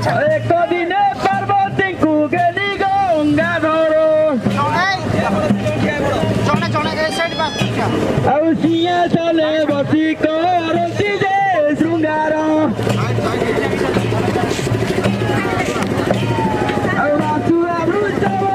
ଏକ ଦିନେ ପାର୍ବତୀଙ୍କୁ ଗେଲି ଗଙ୍ଗାଧର ଆଉ ସିଂହାସନେ ବସି କରନ୍ତି ଯେ ଶୃଙ୍ଗାର ଆଉ ବାସୁଆ ବୃଷଭ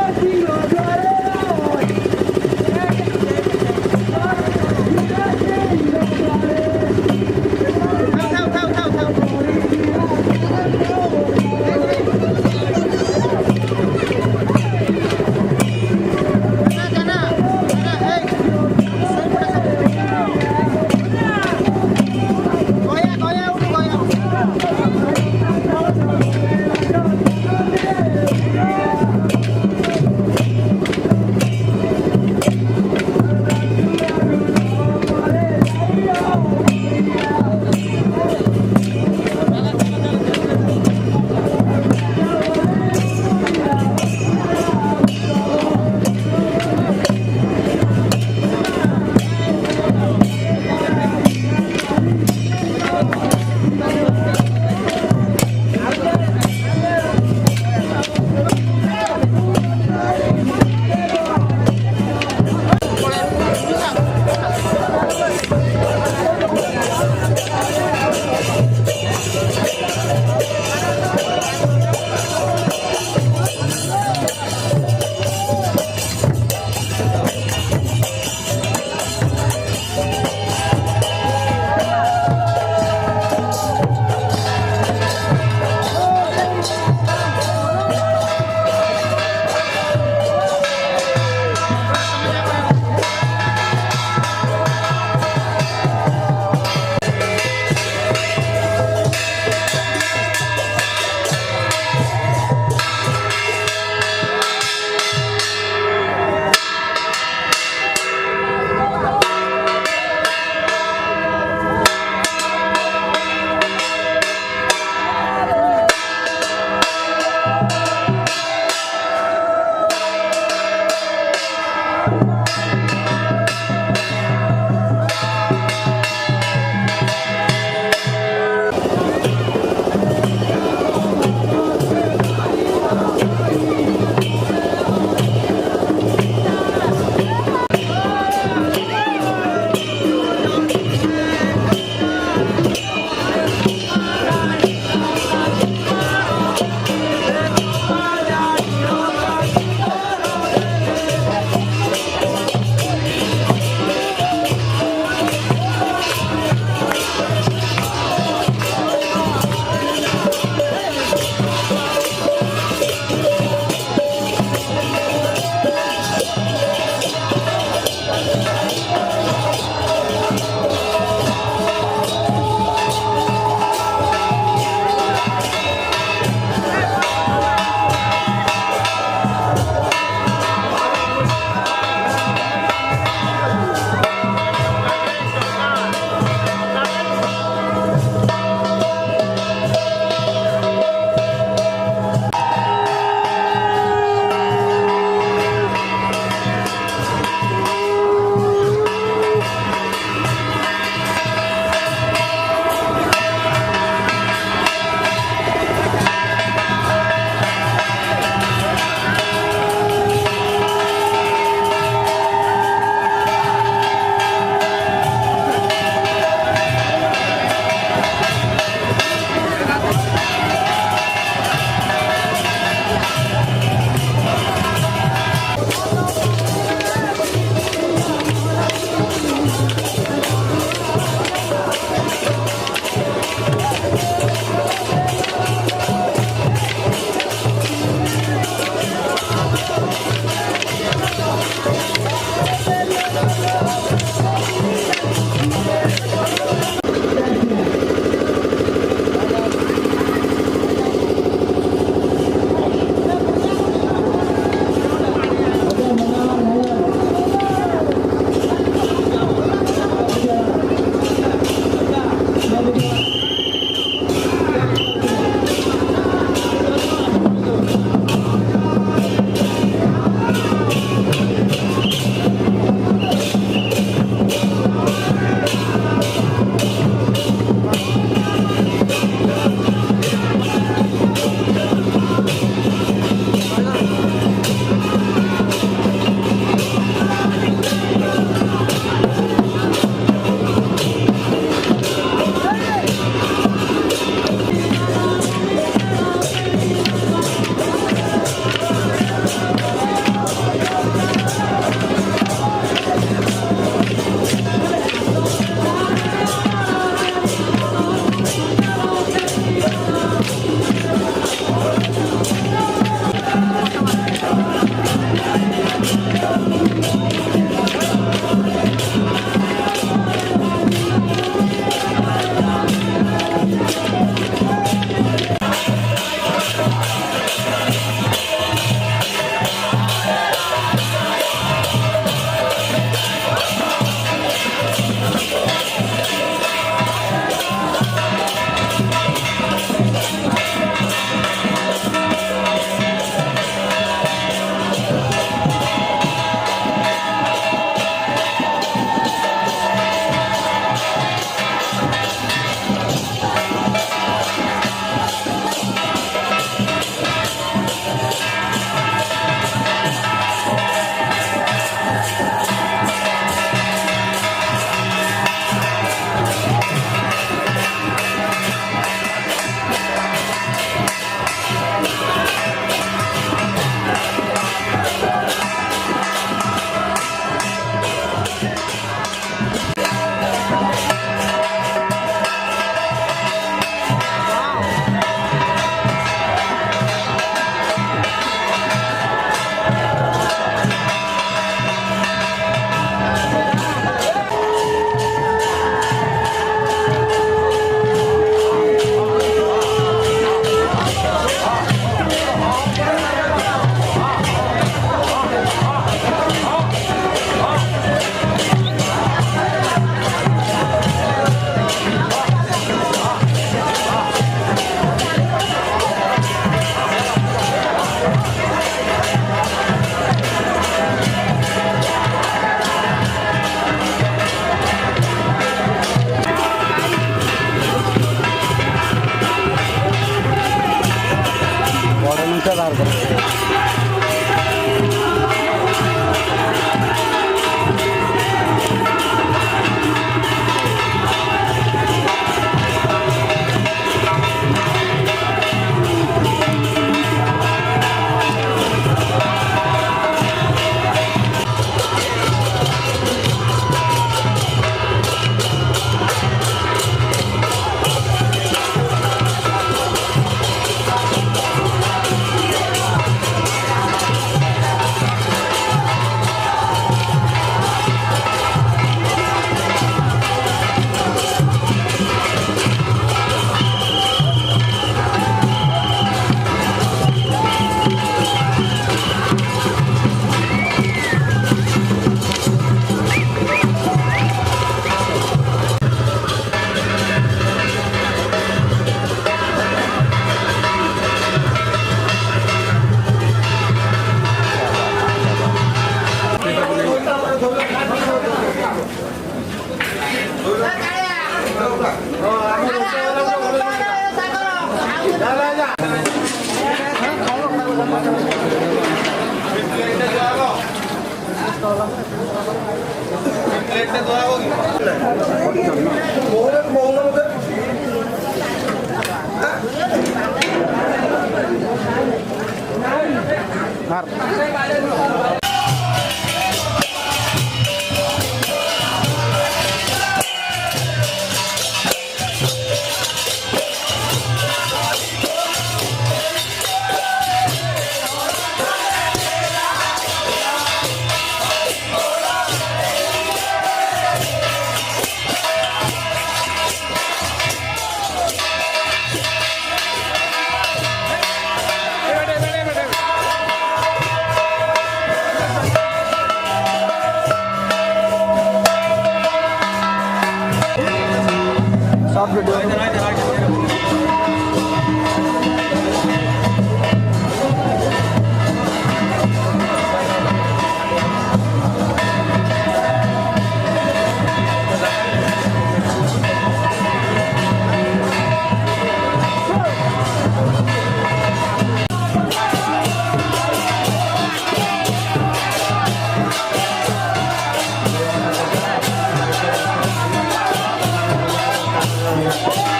Thank you.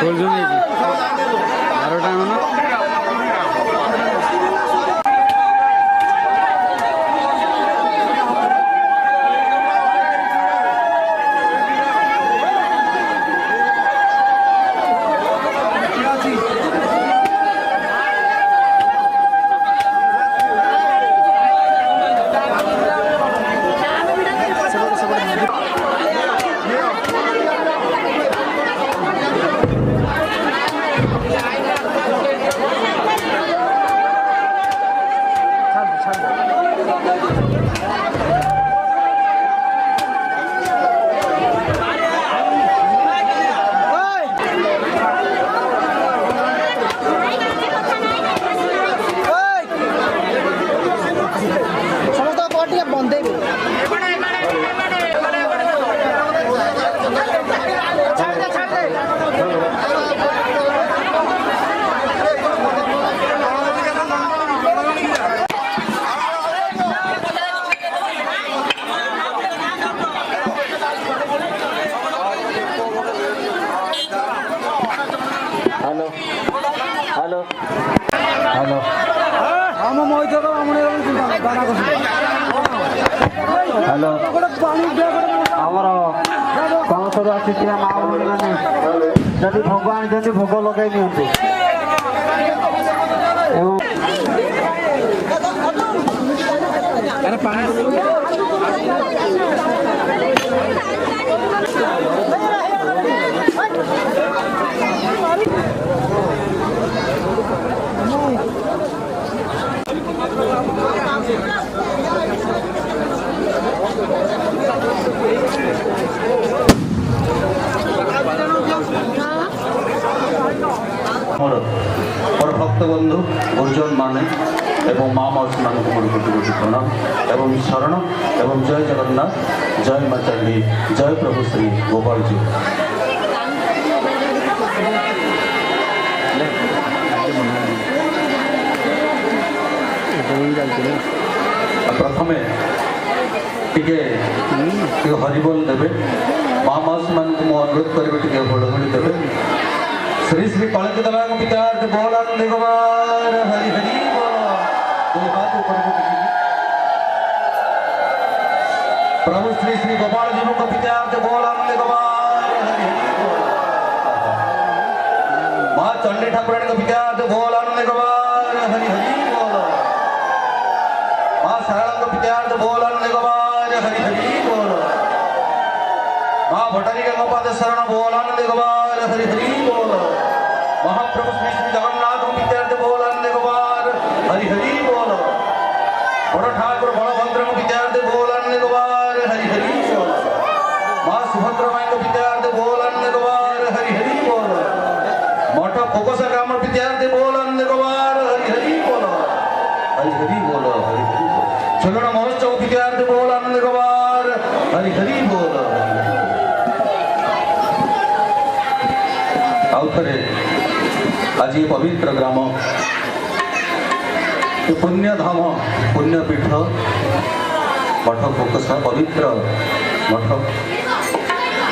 हेलो आमर कौशल आसिया माँ भाई मैंने जदि भोग आनी भोग लगे नि मोर भक्त बंधु गुरुजन माने एवं माँ मौसी मान को कोटि कोटि प्रणाम एवं शरण एवं जय जगन्नाथ जय माँ चंडी जय प्रभु श्री गोपाल जी। प्रथमे टिके हरिबोल देवे माँ मौसी मान को अनुरोध करेंगे बड़बड़ी देवे श्री श्री कलित दवा पितार्थ बोलानंद कुमार हरि हरि प्रभु श्री श्री गोपाल जी को पितार्थ बोलानंद कुमार हरि माँ चंडी ठाकुराणी को पितार्थ बोलानंद कुमार हरि हरि माँ सरला को पितार्थ बोलानंद कुमार हरि हरि माँ भटारी का गोपाल शरण बोलानंद कुमार हरि हरि महाप्रभु श्री श्री जगन्नाथ विद्यार्थ बोलानंद कुमार हरि हरि बोल बड़ ठाकुर बलभद्र विद्यार्थ बोलानंद कुमार हरि हरि बोल माँ सुभद्रा माई विद्यार्थ बोलानंद कुमार हरि हरि बोल मठ फोकसा ग्राम विद्यार्थ बोलानंद कुमार हरि हरि बोल हरि हरि बोल हरि हरि बोल चलन महोत्सव विद्यार्थ बोलानंद कुमार हरि हरि बोल आउथरे आज ये पवित्र ग्राम पुण्य धाम पुण्य पीठ मठ फोकसा पवित्र मठ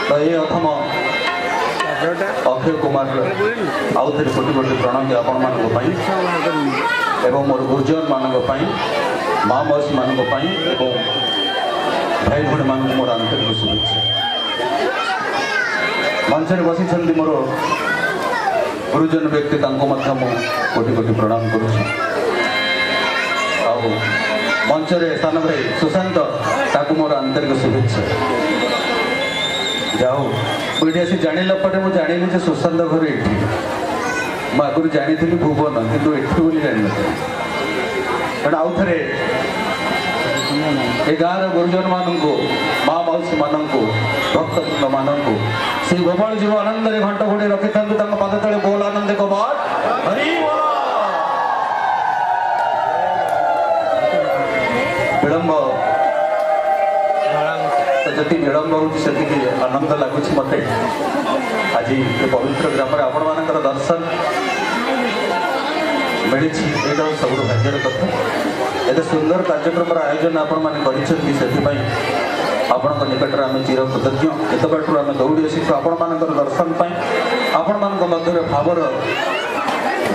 तो ये अथम अक्षय कुमार आउ थे कोटि कोटि प्रणाम आपण मान एवं मोर गुरुजन मान माँ मौसी मान भाई भाई मान मोर आंतरिक शुभेच्छा मंचर बसी मोर गुरुजन व्यक्ति कोटि कोटि प्रणाम करुँ मंचरे स्थान भाई सुशांत ताकू मोर आंतरिक शुभेच्छा जाओ मुझे आसी जाना पटे मुझे जानी सुशांत घर ये मुझे आगुरी जानी भुवन कितु एठी बोली जानी तेणु आउ थे ए गाँव गुरुजन मानक माँ मौसी मानक भक्तवृंद मानक श्री गोपाल जी आनंद घंट घोड़े रखी था पद तले बोल आनंद कुमार हरि विलंब जी विलंब होती आनंद लगुच मत आज पवित्र ग्राम आपण मान दर्शन मिली सब भाग्यर कथा एत सुंदर कार्यक्रम आयोजन आपण मैंने आपण निकट में आम चिर कृतज्ञ एत बाटू आम दौड़ी आसी आपण मान दर्शन पाई आप आपण मान मध्य भावर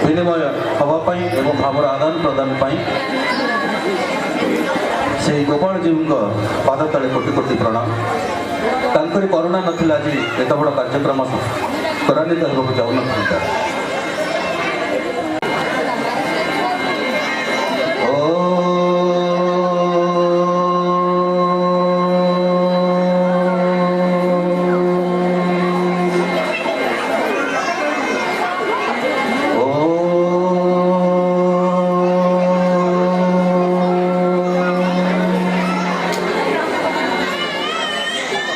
विनिमय हाँवाई एवं भावर आदान प्रदान से गोपाल जीव पाद तले कोटि कोटि प्रणाम। तांकरी करुणा नथिला आज एत बड़ कार्यक्रम त्वरान्वित होगा जाऊन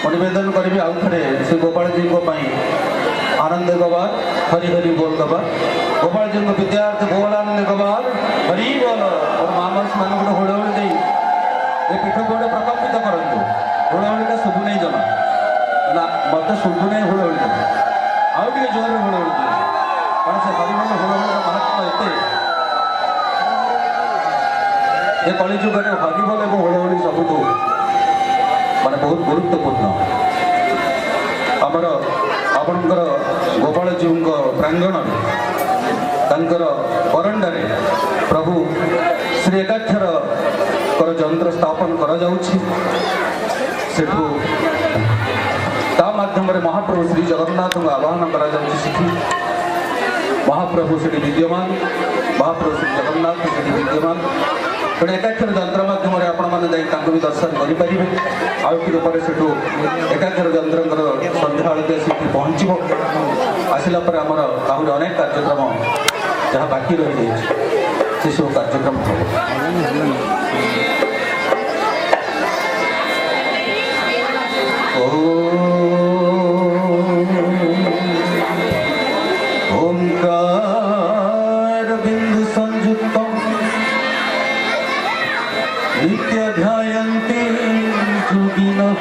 निवेदन करी आउ थे श्री गोपाल जी आनंद गवार हरि हरि बोल गवार गोपाल जी विद्यार्थी बोलानंद गवार हरि बोल और मामस मान गोटे हुड़हुड़ी दे ये पीठ को गोटे प्रकम्पित करूँ हुड़हुड़ा शुभु नहीं जमा ना मत शुभु नहीं हुड़हुड़ी आउ टे जोर हुड़हुड़ी कारण से हरिमल हुड़हुड़ महात्मा एत ये कलिजुगे हरिबोल और हुड़हुड़ी सबुठ माने बहुत गुरुत्वपूर्ण आमर आपणकर गोपाल जीव प्रांगण बरंडारे प्रभु श्री एकाक्षर कर जंत्र स्थापन कर माध्यम महाप्रभु श्री जगन्नाथ को आह्वान कर महाप्रभु श्री विद्यमान महाप्रभु श्री जगन्नाथ श्री विद्यमान तेणु एकाक्षर जंत्र मध्यम आपण भी दर्शन करेंगे आउटी एकाक्षर जंत्र सन्ध्या आलती से पहुँच आसला आमर आहरी अनेक कार्यक्रम जहाँ बाकी रही जाए से सब कार्यक्रम ओंकार बिंदु संयुक्त नित्य ध्यायन्ति योगिनः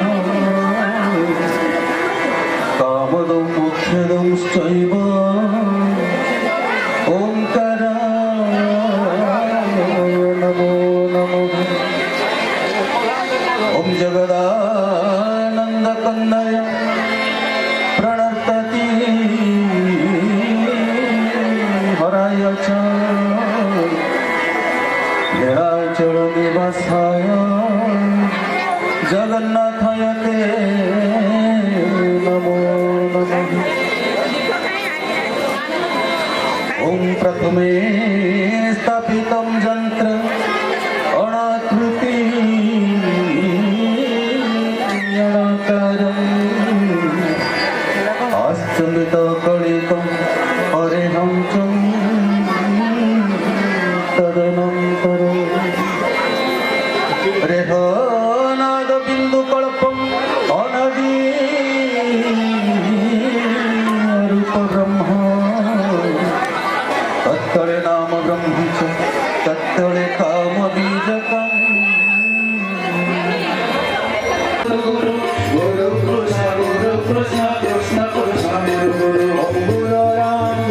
कामदं मोक्षदंश्चैव ओंकाराय नमो नमः। ओम जगदानन्दकन्दय प्रणतति हराय च नीलाचल निवासाय जगन्नाथाय ते नमो नमः। ओम प्रथमे स्थापितं यंत्र अनाकृति अस्तमित कलितं अरेहं च तदनंतर रेहनाद बिंदु कल्पम अनदि रूप ब्रह्म तत्तले नाम ब्रह्म च तत्तले काम बीजकम्। गुरु गुरु कृष्ण कृष्ण कृष्ण गुरु गुरु राम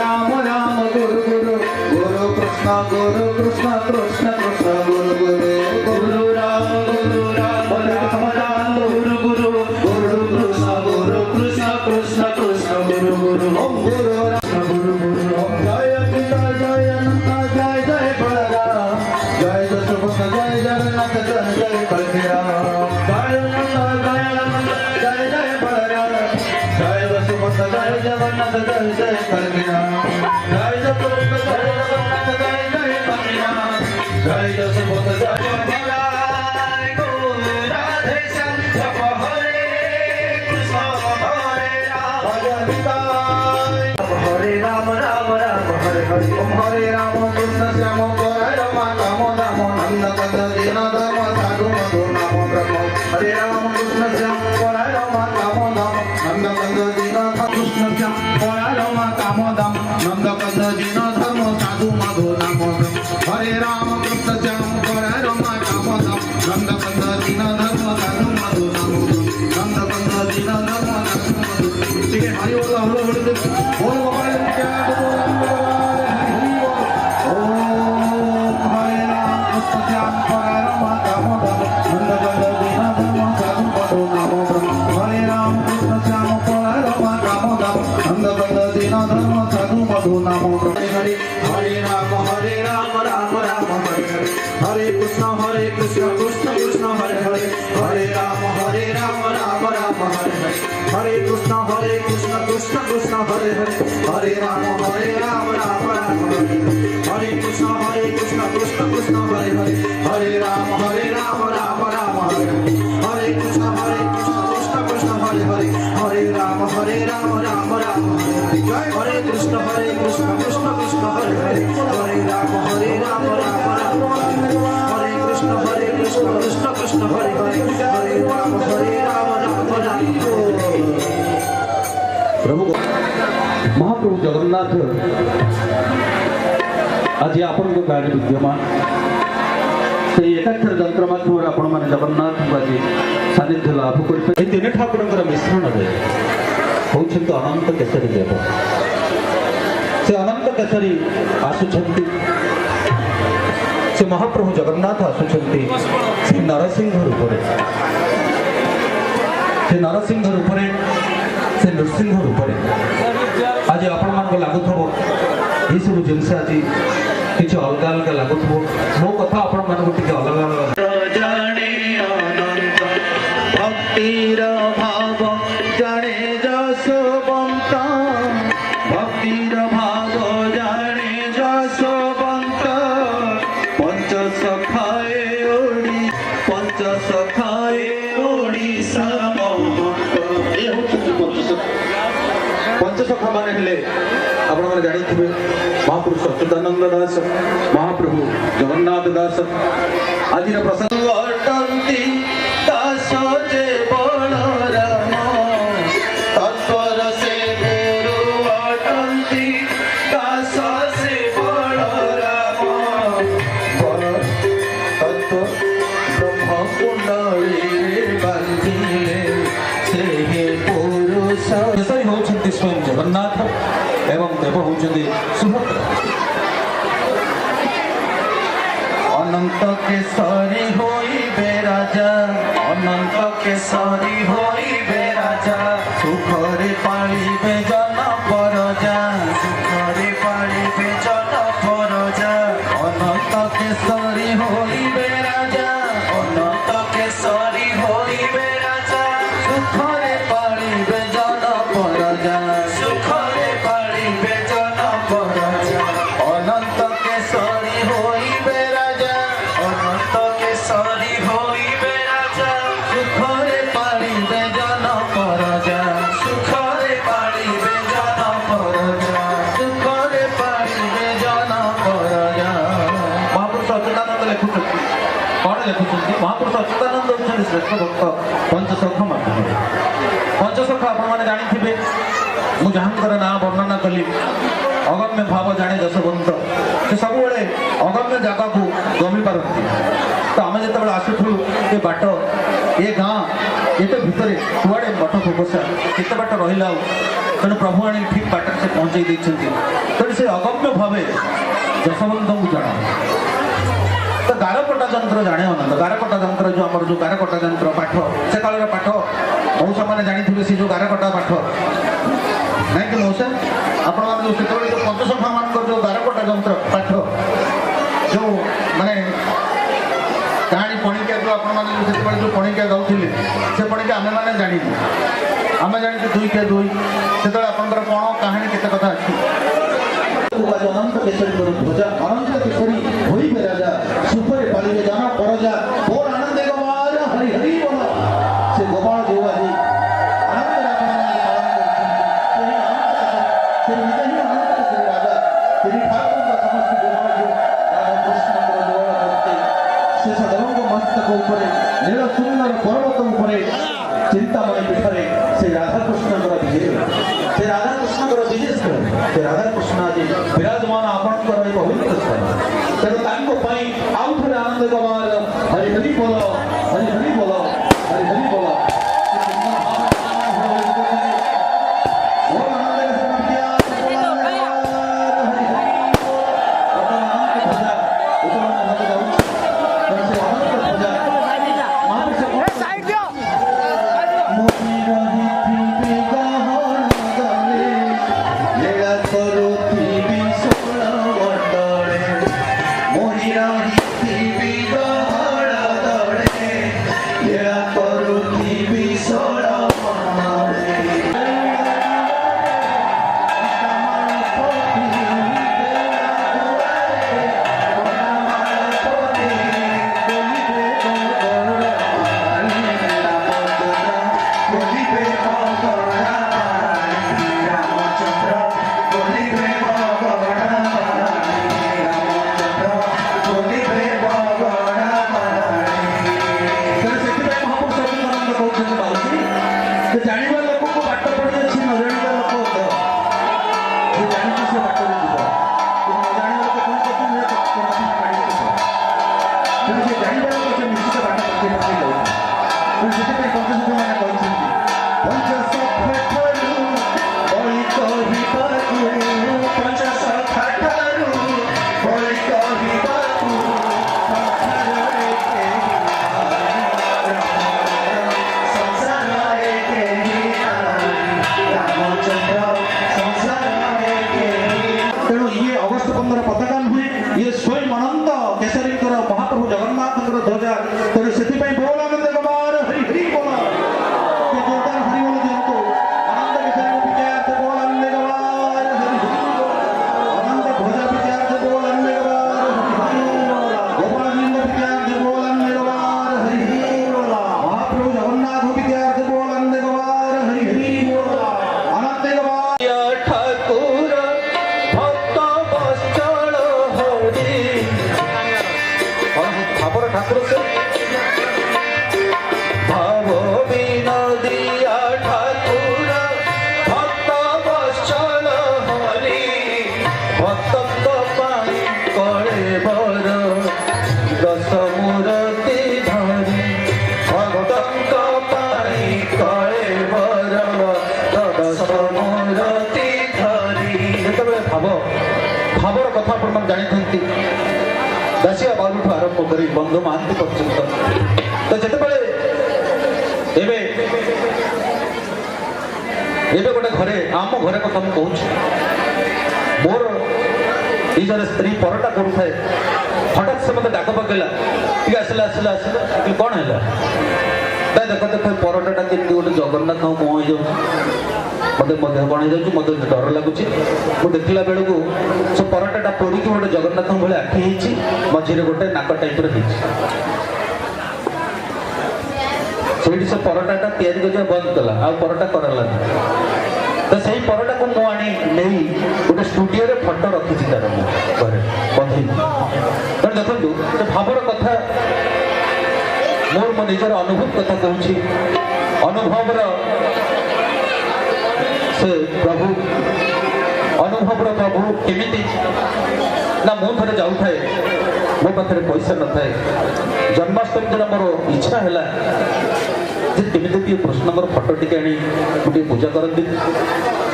राम राम गुरु गुरु गुरु कृष्ण कृष्ण कृष्ण गुरु गुरु गुरु राम राम राम गुरु गुरु गुरु कृष्ण कृष्ण कृष्ण गुरु गुरु ओम गुरु राम गुरु गुरु ओम जय पिता जय अनंत जय जय बलराम जय दशरथ जय जगन्नाथ जय जय बलराम जय अनंत जय जय बलराम जय दशरथ जय जगन्नाथ जय जय बलराम जय दशरथ जय जगन्नाथ जय जय बलराम जय दशरथ जय राधे श्याम हरे कृष्ण हरे राम राम राम हरे हरे ओम हरे राम कृष्ण श्याम हरे राम राम राम नंद कंद दीन धर्म साधु मधु नाम ब्रह्म हरे राम कृष्ण श्याम हरे राम राम राम नंद कंद दीन कृष्ण श्याम हरे राम राम राम नंद कंद दीन धर्म साधु मधु नाम ब्रह्म हरे राम कृष्ण श्याम हरे राम राम राम नंद कंद दीन धर्म साधु मधु नाम नंद कंद दीन धर्म साधु मधु। ठीक है हरि बोल बोल गोपाल हरे राम कृष्ण श्याम हरे राम राम राम हरे कृष्ण कृष्ण कृष्ण हरे हरे हरे राम राम राम हरे हरे कृष्ण कृष्ण कृष्ण हरे हरे हरे राम राम राम हरे हरे कृष्ण कृष्ण कृष्ण हरे हरे हरे राम राम राम हरे हरे कृष्ण कृष्ण कृष्ण हरे हरे हरे राम राम राम हरे कृष्ण कृष्ण कृष्ण हरे हरे हरे राम राम राम प्रभु महाप्रभु जगन्नाथ आज आपण गाड़ी विद्यमान से एकाक्षर जंत्र माध्यम आपण मैंने जगन्नाथ आज सानिध्य लाभ कर तीन ठाकुर मिश्रण होती अनंत केसरी देव से अनंत केसरी आसुंच से महाप्रभु जगन्नाथ आसुंच से नरसिंह रूप से नरसिंह रूप से नृसिंह रूप आज आपण मान लगुव ये सब जिनस आज किसी अलग अलग लगुव मो कथा आपण मान अलग अलग भक्तिर भाव जाने जसवंत भक्तिर भाव जाने जसवंत पंच सखाए ओडिशा पंचसखा माने हेले आपण माने जानि थिबे महापुरुष अच्युतानंद दास महाप्रभु जगन्नाथ दास आज प्रसंग वर्तन्ति दास जे बलराम तत्पर से गुरु वर्तन्ति दास से बलराम तत्व ब्रह्म कुंडली बंधिले से पुरुष केसरी होउछन्ति स्वयं जगन्नाथ एवं देव होउछन्ति सुभद्रा अनंत केसरी होई बेराजा अनंत केसरी होई बेराजा सुखरे पाळिबे जन परजा सुखरे पाळिबे जन परजा अनंत केसरी होई बेराजा अनंत केसरी होई बेराजा सुखरे पाळिबे जन परजा सुखरे पाळिबे जन परजा अनंत केसरी होई बेराजा अनंत केसरी होई बेराजा सुखरे पाळिबे जन परजा सुखरे पाळिबे जन परजा सुखरे पाळिबे जन परजा महापुरुष अच्युतानंद लिखुछन्ति कौन लिखुछन्ति महापुरुष अच्युतानंद होउछन्ति श्रेष्ठ भक्त पंचसखा माध्यम पंचसखा आपण माने जानि थिबे मु जहांकर ना वर्णना कली अगम्य भाव जाने जसवंत से सब बड़े अगम्य जगह को गमी पारती तो आम जो आसुलु ये बाट ये गाँ ये भितर कुआड़े मठ खोसा केते बाट रहा तेणु प्रभु आनी ठीक बाट से पहुँचे तेणु से अगम्य भाव जसवंत को जाना तो गारकटा जंत्र जाने अनंत गारकटा जंत्र जो आम जो गारकटा जंत्र पाठ से काल पाठ मौसा मैंने जानी सी जो गारकटा पाठ नहीं कि मौसा आपण जो से जो पंचसखा मान जो गारकटा जंत्र पाठ जो माने कहानी पणिका जो आपण जो जो पणिका गाँव से पणिका आम मैंने जानी आम जानी दुई के दुई से आपंकर कौन कहानी केते कथा अच्छी अनंत केसरी ध्वजा अनंत केसरी होई बेराजा सुखरे पालिबे जाना परजा बोल आनंद गोपाल हरि हरि बोल से गोपाल देव आज आनंद राजा श्री ठाकुर का समस्त गोपाल जो राधा कृष्ण करते से सदैव मस्तक ऊपर नील सुंदर पर्वत ऊपर चिंतामणि पीठरे से राधा कृष्ण विजय से राधा कृष्ण विजय से राधा कृष्ण आज विराजमान आपण पवित्र स्थान तेणु आउ थे आनंद गवार हरि हरि बोल हरि हरि बोल हरि हरि बोल बोलिबे मगणा बाणी रामचंद्र बोलिबे मगणा बाणी रामचंद्र बोलिबे मगणा बाणी ସେଥିପାଇଁ ମହାପୁରୁଷ ଅଚ୍ୟୁତାନନ୍ଦ କହୁଛନ୍ତି ମାଉସୀ ଯେ ଜାଣିବା ଲୋକକୁ ବାଟ ପଡ଼ିଯାଇଛି ନ ଜାଣିବା ଲୋକ ଯେ ଜାଣିଛି ସେ ବାଟରେ ଯିବ ନ ଜାଣିବା ଲୋକ କ'ଣ କରୁଛନ୍ତି ତେଣୁ ସେ ଜାଣିବା ଲୋକ ସେ ନିଶ୍ଚିତ ବାଟ ପକେଇ ପକେଇ ଯାଉଛନ୍ତି ତେଣୁ ସେଥିପାଇଁ ପଞ୍ଚସଖାମାନେ କହିଛନ୍ତି ପଞ୍ଚସଖାଠାରୁ ବଳି କହିବାକୁ ପଞ୍ଚସଖାଠାରୁ ବଳି କହିବାକୁ ସଂସାରରେ କେହି ରାମଚନ୍ଦ୍ର ସଂସାରରେ କେହି ତେଣୁ ଇଏ ଅଗଷ୍ଟ 15 ପତାକା ନୁହେଁ ଇଏ ସ୍ୱୟଂ ଅନନ୍ତ କେଶରୀଙ୍କର ମହାପ୍ରଭୁ ଜଗନ୍ନାଥଙ୍କର ଧ୍ୱଜା ତେଣୁ ସେଥିପାଇଁ ବୋଲ ଆନନ୍ଦ କୁମାର ହରି ହରି ବୋଲ ଯୋରଦାର ହରି ବୋଲ ଦିଅନ୍ତୁ ଆନନ୍ଦ କେଶରୀ ବିଜୟାର୍ଥ ବୋଲ ଆନନ୍ଦ କୁମାର ହରି ହରି ବୋଲ ଆନନ୍ଦ ଧ୍ୱଜା ବିଜୟାର୍ଥ ବୋଲ ଆନନ୍ଦ କୁମାର ହରି ହରି ବୋଲ ଗୋପାଳଜିଙ୍କ ବିଜୟାର୍ଥ ବୋଲ ଆନନ୍ଦ କୁମାର ହରି ହରି ବୋଲ ମହାପ୍ରଭୁ ଜଗନ୍ନାଥ ବିଜୟାର୍ଥ ବୋଲ ଆନନ୍ଦ କୁମାର ହରି ହରି ବୋଲ ଆନନ୍ଦ କୁମାର ଠାକୁର ଭକ୍ତ ବତ୍ସଳ ହରି ଭାବର ଠାକୁର ସେ ଭାବ ବିନୋଦିଆ ଠାକୁର ଭକ୍ତ ବତ୍ସଳ ହରି ଭକ୍ତଙ୍କ ପାଇଁ କଳେ ବର ଦଶ ମୂରତି ଧରି ଭକ୍ତଙ୍କ ପାଇଁ କଳେ ବର ଦଶ ମୂରତି ଧରି ଯେତେବେଳେ ଭାବର କଥା ଆପଣମାନେ ଜାଣିଥାନ୍ତି ଦାସିଆ ବାବୁଠୁ ଆରମ୍ଭ କରି ବନ୍ଧୁ ମହାନ୍ତି ପର୍ଯ୍ୟନ୍ତ ତ ଯେତେବେଳେ ଏବେ ଗୋଟେ ଘରେ ଆମ ଘରେ କଥା ମୁଁ କହୁଛି ମୋର ଏଇ ଜଣେ ସ୍ତ୍ରୀ ପରଟା କରୁଥାଏ ହଠାତ୍ ସେ ମୋତେ ଡାକ ପକେଇଲା ଟିକେ ଆସିଲା କ'ଣ ହେଲା ଦେଖ ପରଟାଟା କେମିତି ଗୋଟେ ଜଗନ୍ନାଥ ମୁହଁ ହେଇଯାଉଛି ମୋତେ ମୋ ଦେହ କ'ଣ ହେଇଯାଉଛି ମୋତେ ଡର ଲାଗୁଛି ମୁଁ ଦେଖିଲା ବେଳକୁ ସେ ପରଟାଟା ପୋଡ଼ିକି ଗୋଟେ ଜଗନ୍ନାଥଙ୍କ ଭଳି ଆଖି ହେଇଛି ମଝିରେ ଗୋଟେ ନାକ ଟାଇପ୍ର ହେଇଛି ସେଇଠି ସେ ପରଟାଟା ତିଆରି କରିବା ବନ୍ଦ କଲା ଆଉ ପରଟା କରାଲାନି ତ ସେଇ ପରଟାକୁ ମୁଁ ଆଣି ନେଇ ଗୋଟେ ଷ୍ଟୁଡିଓରେ ଫଟୋ ରଖିଛି ତାର ମୁଁ ଘରେ ବନ୍ଧେଇ ତେଣୁ ଦେଖନ୍ତୁ ସେ ଭାବର କଥା ମୋର ମୋ ନିଜର ଅନୁଭବ କଥା କହୁଛି ଅନୁଭବର ସେ ପ୍ରଭୁ ଅନୁଭବର ପ୍ରଭୁ କେମିତି ନା ମୁଁ ଥରେ ଯାଉଥାଏ ମୋ ପାଖରେ ପଇସା ନଥାଏ ଜନ୍ମାଷ୍ଟମୀ ଦିନ ମୋର ଇଚ୍ଛା ହେଲା ଯେ କେମିତି ଟିକେ କୃଷ୍ଣଙ୍କର ଫଟୋ ଟିକେ ଆଣି ମୁଁ ଟିକେ ପୂଜା କରନ୍ତି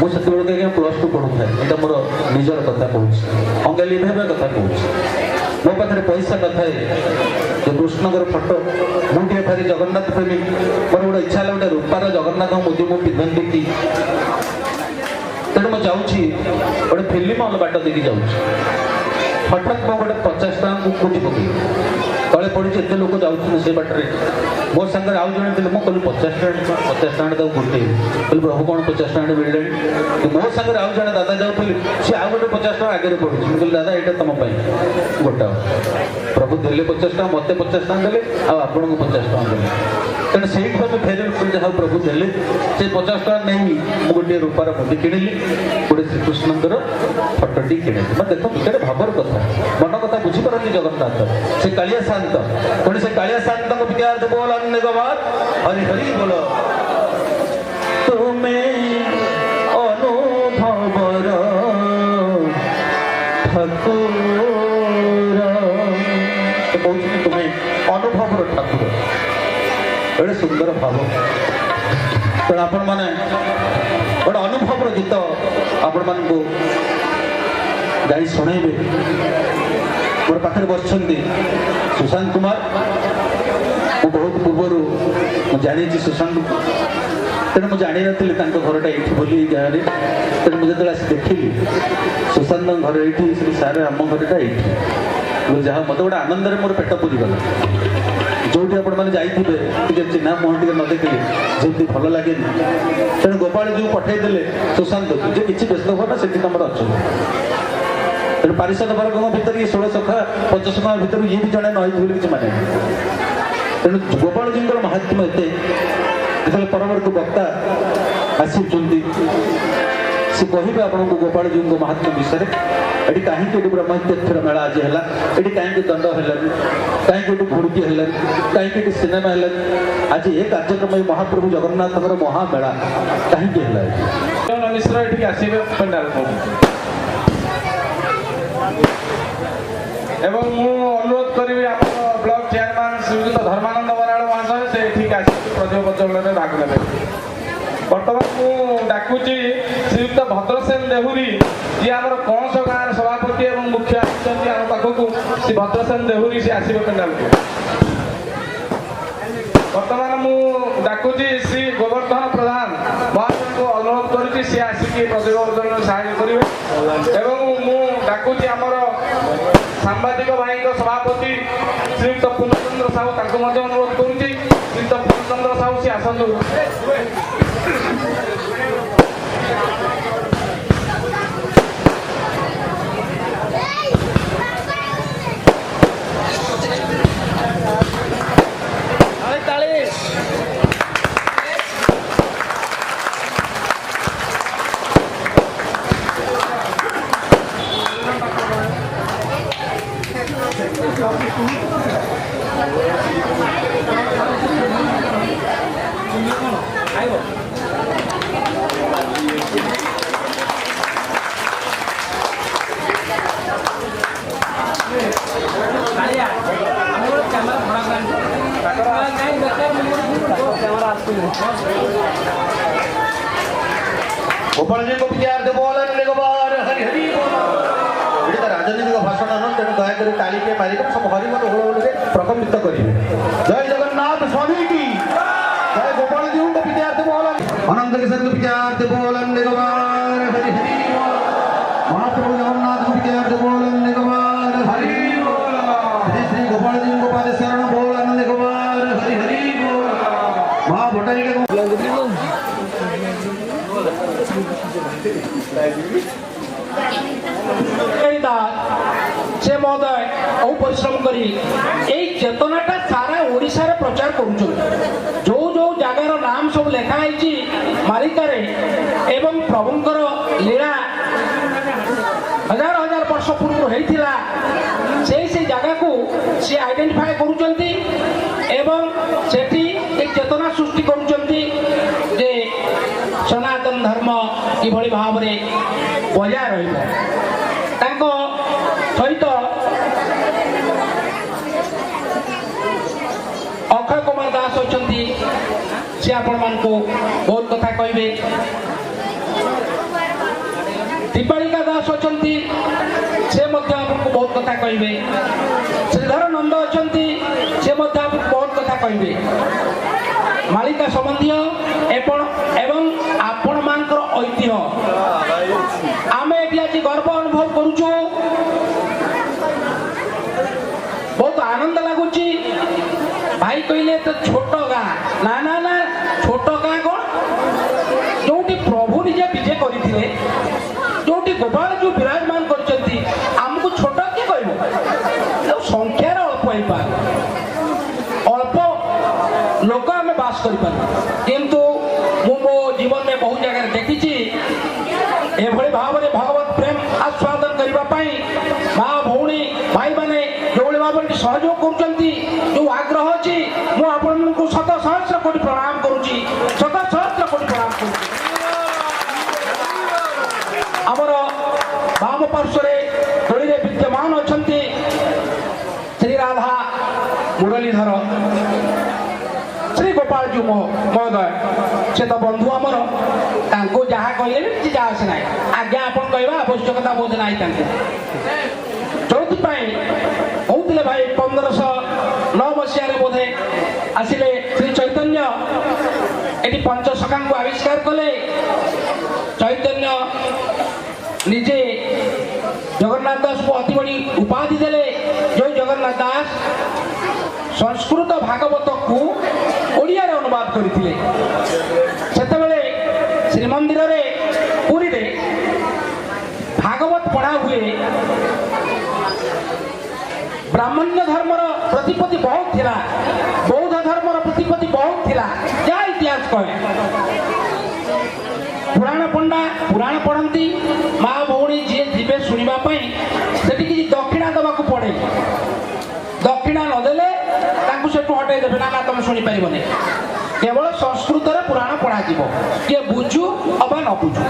ମୁଁ ସେତେବେଳକୁ ଆଜ୍ଞା +2 ପଢ଼ୁଥାଏ ଏଇଟା ମୋର ନିଜର କଥା କହୁଛି ଅଙ୍ଗାଲି ଭାବେ କଥା କହୁଛି ମୋ ପାଖରେ ପଇସା ନଥାଏ ଯେ କୃଷ୍ଣଙ୍କର ଫଟୋ ମୁଁ ଟିକେ ଭାରି ଜଗନ୍ନାଥ ପ୍ରେମୀ ମୋର ଗୋଟେ ଇଚ୍ଛା ହେଲା ଗୋଟେ ରୂପାର ଜଗନ୍ନାଥ ମୋଦି ମୁଁ ପିନ୍ଧନ୍ତି କି ତେଣୁ ମୁଁ ଯାଉଛି ଗୋଟେ ଫିଲ୍ମ ହଲ୍ ବାଟ ଦେଇକି ଯାଉଛି ହଠାତ୍ ମୁଁ ଗୋଟେ 50 ଟଙ୍କାକୁ କୋଟି ପକେଇ ତଳେ ପଡ଼ିଛି ଏତେ ଲୋକ ଯାଉଛନ୍ତି ସେ ବାଟରେ ମୋ ସାଙ୍ଗରେ ଆଉ ଜଣେ ଥିଲେ ମୁଁ କହିଲି 50 ଟଙ୍କା ତାକୁ ଗୋଟେଇ କହିଲି ପ୍ରଭୁ କ'ଣ 50 ଟଙ୍କା ମିଳିଲାଣି ମୋ ସାଙ୍ଗରେ ଆଉ ଜଣେ ଦାଦା ଯାଉଥିଲି ସେ ଆଉ ଗୋଟେ 50 ଟଙ୍କା ଆଗରେ ପଡ଼ୁଛି ମୁଁ କହିଲି ଦାଦା ଏଇଟା ତମ ପାଇଁ ଗୋଟାଅ ପ୍ରଭୁ ଦେଲେ 50 ଟଙ୍କା ମୋତେ 50 ଟଙ୍କା ଦେଲେ ଆଉ ଆପଣଙ୍କୁ 50 ଟଙ୍କା ଦେଲେ ତେଣୁ ସେଇଠୁ ଆମେ ଫେରିଲୁ ଯାହା ପ୍ରଭୁ ଦେଲେ ସେ 50 ଟଙ୍କା ନେଇ ମୁଁ ଗୋଟିଏ ରୂପାର ମୁଦି କିଣିଲି ଗୋଟେ ଶ୍ରୀକୃଷ୍ଣଙ୍କର ଫଟୋଟି କିଣିଲି ମାନେ ଦେଖନ୍ତୁ ସେଇଟା ଭାବର କଥା ମନ କଥା ବୁଝିପାରନ୍ତି ଜଗନ୍ନାଥ ସେ କାଳିଆ ଶାନ୍ତ ତେଣୁ ସେ କାଳିଆ ଶାନ୍ତଙ୍କ ବିଦ୍ୟାର୍ଥ ବୋଲ ଆନନ୍ଦ କୁମାର ହରି ହରି ବୋଲ ତୁମେ ଅନୁଭବର ଠାକୁର ସେ କହୁଛନ୍ତି ତୁମେ ଅନୁଭବର ଠାକୁର ଏଡ଼େ ସୁନ୍ଦର ଭାବ ତେଣୁ ଆପଣମାନେ ଗୋଟେ ଅନୁଭବର ଗୀତ ଆପଣମାନଙ୍କୁ ଗାଇ ଶୁଣେଇବେ ମୋର ପାଖରେ ବସିଛନ୍ତି ସୁଶାନ୍ତ କୁମାର ମୁଁ ବହୁତ ପୂର୍ବରୁ ମୁଁ ଜାଣିଛି ସୁଶାନ୍ତଙ୍କୁ ତେଣୁ ମୁଁ ଜାଣିନଥିଲି ତାଙ୍କ ଘରଟା ଏଇଠି ବୋଲି ଏଇ ଗାଁରେ ତେଣୁ ମୁଁ ଯେତେବେଳେ ଆସି ଦେଖିଲି ସୁଶାନ୍ତଙ୍କ ଘର ଏଇଠି ସାର୍ ଆମ ଘରଟା ଏଇଠି ଯାହା ମୋତେ ଗୋଟେ ଆନନ୍ଦରେ ମୋର ପେଟ ପୁରିଗଲା ଯୋଉଠି ଆପଣମାନେ ଯାଇଥିବେ ଟିକେ ଚିହ୍ନା ମୁହଁ ଟିକେ ନ ଦେଖିଲେ ଯେମିତି ଭଲ ଲାଗେନି ତେଣୁ ଗୋପାଳ ଯୋଉ ପଠେଇଦେଲେ ସୁଶାନ୍ତକୁ ଯେ କିଛି ବ୍ୟସ୍ତ ହୁଅ ନା ସେଠି ତମର ଅଛନ୍ତି ତେଣୁ ପାରିଷଦ ବର୍ଗଙ୍କ ଭିତରେ ଇଏ 16 ସଖା 50 ସଖା ଭିତରୁ ଇଏ ବି ଜଣେ ନ ହେଇଛି ବୋଲି କିଛି ମାନେ ତେଣୁ ଗୋପାଳଜୀଙ୍କର ମହାତ୍ମ୍ୟ ଏତେ ଯେତେବେଳେ ପରବର୍ତ୍ତୀ ବକ୍ତା ଆସିଛନ୍ତି ସେ କହିବେ ଆପଣଙ୍କୁ ଗୋପାଳଜୀଙ୍କ ମହାତ୍ମ୍ୟ ବିଷୟରେ। ଏଠି କାହିଁକି ଏଠି ବ୍ରହ୍ମତୀର୍ଥର ମେଳା ଆଜି ହେଲା, ଏଠି କାହିଁକି ଦଣ୍ଡ ହେଲାନି, କାହିଁକି ଏଠି ଘୁଡ଼ୁକି ହେଲାନି, କାହିଁକି ଏଠି ସିନେମା ହେଲାନି। ଆଜି ଏ କାର୍ଯ୍ୟକ୍ରମ ଏ ମହାପ୍ରଭୁ ଜଗନ୍ନାଥଙ୍କର ମହାମେଳା କାହିଁକି ହେଲା? ମିଶ୍ର ଏଠିକି ଆସିବେ ପେଣ୍ଡାଲକୁ ଏବଂ ମୁଁ ଅନୁରୋଧ କରିବି ଆମର ବ୍ଲକ ଚେୟାରମ୍ୟାନ ଶ୍ରୀଯୁକ୍ତ ଧର୍ମାନନ୍ଦ ବରାଳ ମହାଶୟ ସେ ଏଠିକି ଆସିକି ପ୍ରଜୟ ପ୍ରଜ୍ୱଳନରେ ଭାଗ ନେବେ। ବର୍ତ୍ତମାନ ମୁଁ ଡାକୁଛି ଶ୍ରୀଯୁକ୍ତ ଭଦ୍ରସେନ ଦେହୁରୀ ଯିଏ ଆମର କୌଣସ ଗାଁର ସଭାପତି ଏବଂ ମୁଖ୍ୟ ଆସିଛନ୍ତି ଆମ ପାଖକୁ। ଶ୍ରୀ ଭଦ୍ରସେନ ଦେହୁରୀ ସେ ଆସିବେ ପେଣ୍ଡାଲକୁ। ବର୍ତ୍ତମାନ ମୁଁ ଡାକୁଛି ଶ୍ରୀ ଗୋବର୍ଦ୍ଧନ ପ୍ରଧାନ ମହାଶୟଙ୍କୁ ଅନୁରୋଧ କରୁଛି ସିଏ ଆସିକି ପ୍ରଜୟ ପ୍ରଜ୍ୱଳନରେ ସାହାଯ୍ୟ କରିବେ। ଏବଂ ମୁଁ ଡାକୁଛି ଆମର ସାମ୍ବାଦିକ ଭାଇଙ୍କ ସଭାପତି ଶ୍ରୀଯୁକ୍ତ ପୂର୍ଣ୍ଣଚନ୍ଦ୍ର ସାହୁ ତାଙ୍କୁ ମଧ୍ୟ ଅନୁରୋଧ କରୁଛି। ଶ୍ରୀଯୁକ୍ତ ପୂର୍ଣ୍ଣଚନ୍ଦ୍ର ସାହୁ ସିଏ ଆସନ୍ତୁ। ଗୋପାଳଜୀଙ୍କ ବିଦ୍ୟାର୍ଥୀ ବୋଲନ୍ ନିଗବାର ହରି ହରି ବୋଲ। ଏଠି ତ ରାଜନୈତିକ ଭାଷଣ ନୁହଁ, ତେଣୁ ଦୟାକରି ତାଳିକେ ମାରିକି ସବୁ ହରିବୋଲ ହୁଳହୁଳିରେ ପ୍ରକମ୍ପିତ କରିବେ। ଜୟ ଜଗନ୍ନାଥ ସ୍ୱାମୀ କି ଜୟ। ଗୋପାଳଜୀଙ୍କ ବିଦ୍ୟାର୍ଥୀ ବୋଲନ୍ ଅନନ୍ତ କିଶୋର ବିଦ୍ୟାର୍ଥୀ ବୋଲନ୍ ନିଗବାର ହରି ହରି ବୋଲ। ମହାପ୍ରଭୁ ଜଗନ୍ନାଥ ବିଦ୍ୟାର୍ଥୀ ବୋଲନ୍ ନିଗବାର ହରି ବୋଲ। ଶ୍ରୀ ଶ୍ରୀ ଗୋପାଳଜୀଙ୍କ ପାଦ ଶରଣ ବୋଲନ୍ ନିଗବାର ହରି ହରି ବୋଲ। ମା ଭଟ୍ଟାରିକା से महोदय बहु परिश्रम करी चेतनाटा सारा ओडिशा रे प्रचार करूछन। जो जो जगार नाम सब लेखा है मालिकार एवं प्रभुंकर लीला हजार हजार वर्ष पूर्व होता से जगह को सी आइडेंटिफाई करुचंती एवं सेठी एक चेतना सृष्टि करुचंती जे सनातन धर्म किभली भाव में बजाय रहिबो। तांको सहित अक्षय कुमार दास होचंती से आपण मानको बहुत कथा कहबे। दीपालिका दास होचंती से मध्य आपको बहुत कथा कहबे। श्रीधर नंद होचंती से मध्य आपको बहुत कथा कहबे। मालिका संबंधी एवं आपण मानकर ऐतिह्य आमे एटी आज गर्व अनुभव करूछु। बहुत आनंद लगुची। भाई कहले तो छोट गाँ ना ना ना छोट गाँ कौन जो प्रभु निजे विजय करते जो गोपाल जो विराजमान करमको छोट किए कह संख्यार अल्प हो अल्प लोक आम बास कर किंतु मो जीवन में बहुत जगह देखी एभली भाव में भगवत प्रेम आस्वादन करने माँ भौणी भाई मैंने जो भाव में सहयोग कर जो आग्रह अच्छी मुझे शत सहस्र कोटि प्रणाम करुच्ची शत सहस्र कोटि प्रणाम कर वाम पार्श्व गली विद्यमान अच्छा श्री राधा मुरलीधर श्री गोपाल जी महोदय से तो बंधु आमर जहाँ कहले भी जहाँ से ना आज्ञा आप कहवा आवश्यकता बोध ना जो कहते भाई 1509 मसीह बोधे आसिले श्री चैतन्य ये पंचसखा को आविष्कार कले। चैतन्य निजे जगन्नाथ दास को अति बड़ी उपाधि देले। जो जगन्नाथ दास संस्कृत भागवत को ओडिया रे अनुवाद करथिले। सेतेबेले श्रीमंदिर रे पुरी रे भागवत पढ़ा हुए। ब्राह्मण्य धर्मर प्रतिपत्ति बहुत थिला, बौद्ध धर्मर प्रतिपत्ति बहुत थिला। जा इतिहास କହେ ପୁରାଣ ପଣ୍ଡା ପୁରାଣ ପଢ଼ନ୍ତି ମା ଭଉଣୀ ଯିଏ ଯିବେ ଶୁଣିବା ପାଇଁ ସେଠି କିଛି ଦକ୍ଷିଣା ଦେବାକୁ ପଡ଼େ ଦକ୍ଷିଣା ନଦେଲେ ତାଙ୍କୁ ସେଠୁ ହଟେଇ ଦେବେ ନା ତମେ ଶୁଣିପାରିବନି କେବଳ ସଂସ୍କୃତରେ ପୁରାଣ ପଢ଼ାଯିବ କିଏ ବୁଝୁ ଅବା ନ ବୁଝୁ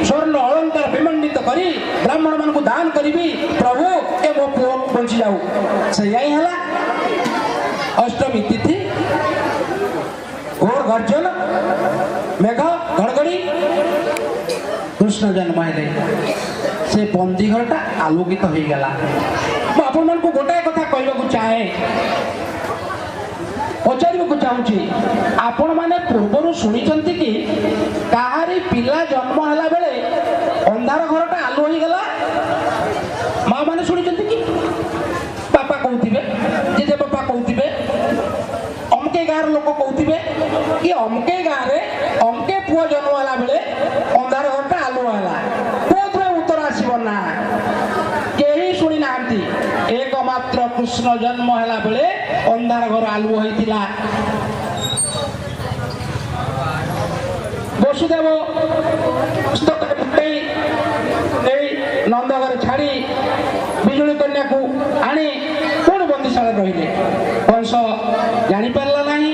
ସ୍ୱର୍ଣ୍ଣ ଅଳଙ୍କାର ବିମଣ୍ଡିତ କରି ବ୍ରାହ୍ମଣ ମାନଙ୍କୁ ଦାନ କରିବି ପ୍ରଭୁ ଏ ମୋ ପୁଅ ବଞ୍ଚି ଯାଉ ସେଇଆ ହିଁ ହେଲା ଅଷ୍ଟମୀ ତିଥି ଘୋର ଗର୍ଜନ ମେଘ ଘଡ଼ଘଡ଼ି କୃଷ୍ଣ ଜନ୍ମ ହେଲେ ସେ ବନ୍ଦୀ ଘରଟା ଆଲୋକିତ ହେଇଗଲା ମୁଁ ଆପଣମାନଙ୍କୁ ଗୋଟାଏ କଥା କହିବାକୁ ଚାହେଁ ପଚାରିବାକୁ ଚାହୁଁଛି ଆପଣମାନେ ପୂର୍ବରୁ ଶୁଣିଛନ୍ତି କି କାହାରି ପିଲା ଜନ୍ମ ହେଲା ବେଳେ ଅନ୍ଧାର ଘରଟା ଆଲୁଅ ହେଇଗଲା ମା ମାନେ ଶୁଣିଛନ୍ତି କି ବାପା କହୁଥିବେ ଜେଜେ ବାପା କହୁଥିବେ ଅମକେ ଗାଁର ଲୋକ କହୁଥିବେ କି ଅମକେ ଗାଁରେ ଅମକେ ପୁଅ ଜନ୍ମ ହେଲା ବେଳେ ଅନ୍ଧାର ଘରଟା ଆଲୁଅ ହେଲା କୋଉଥିରେ ଉତ୍ତର ଆସିବ ନା କେହି ଶୁଣି ନାହାନ୍ତି ଏକମାତ୍ର କୃଷ୍ଣ ଜନ୍ମ ହେଲା ବେଳେ ଅନ୍ଧାର ଘର ଆଲୁଅ ହେଇଥିଲା ବସୁଦେବ ନେଇ ନନ୍ଦ ଘରେ ଛାଡ଼ି ବିଜୁଳି କନ୍ୟାକୁ ଆଣି ପୁଣି ବନ୍ଦିଶାଳରେ ରହିଲେ କଂସ ଜାଣିପାରିଲା ନାହିଁ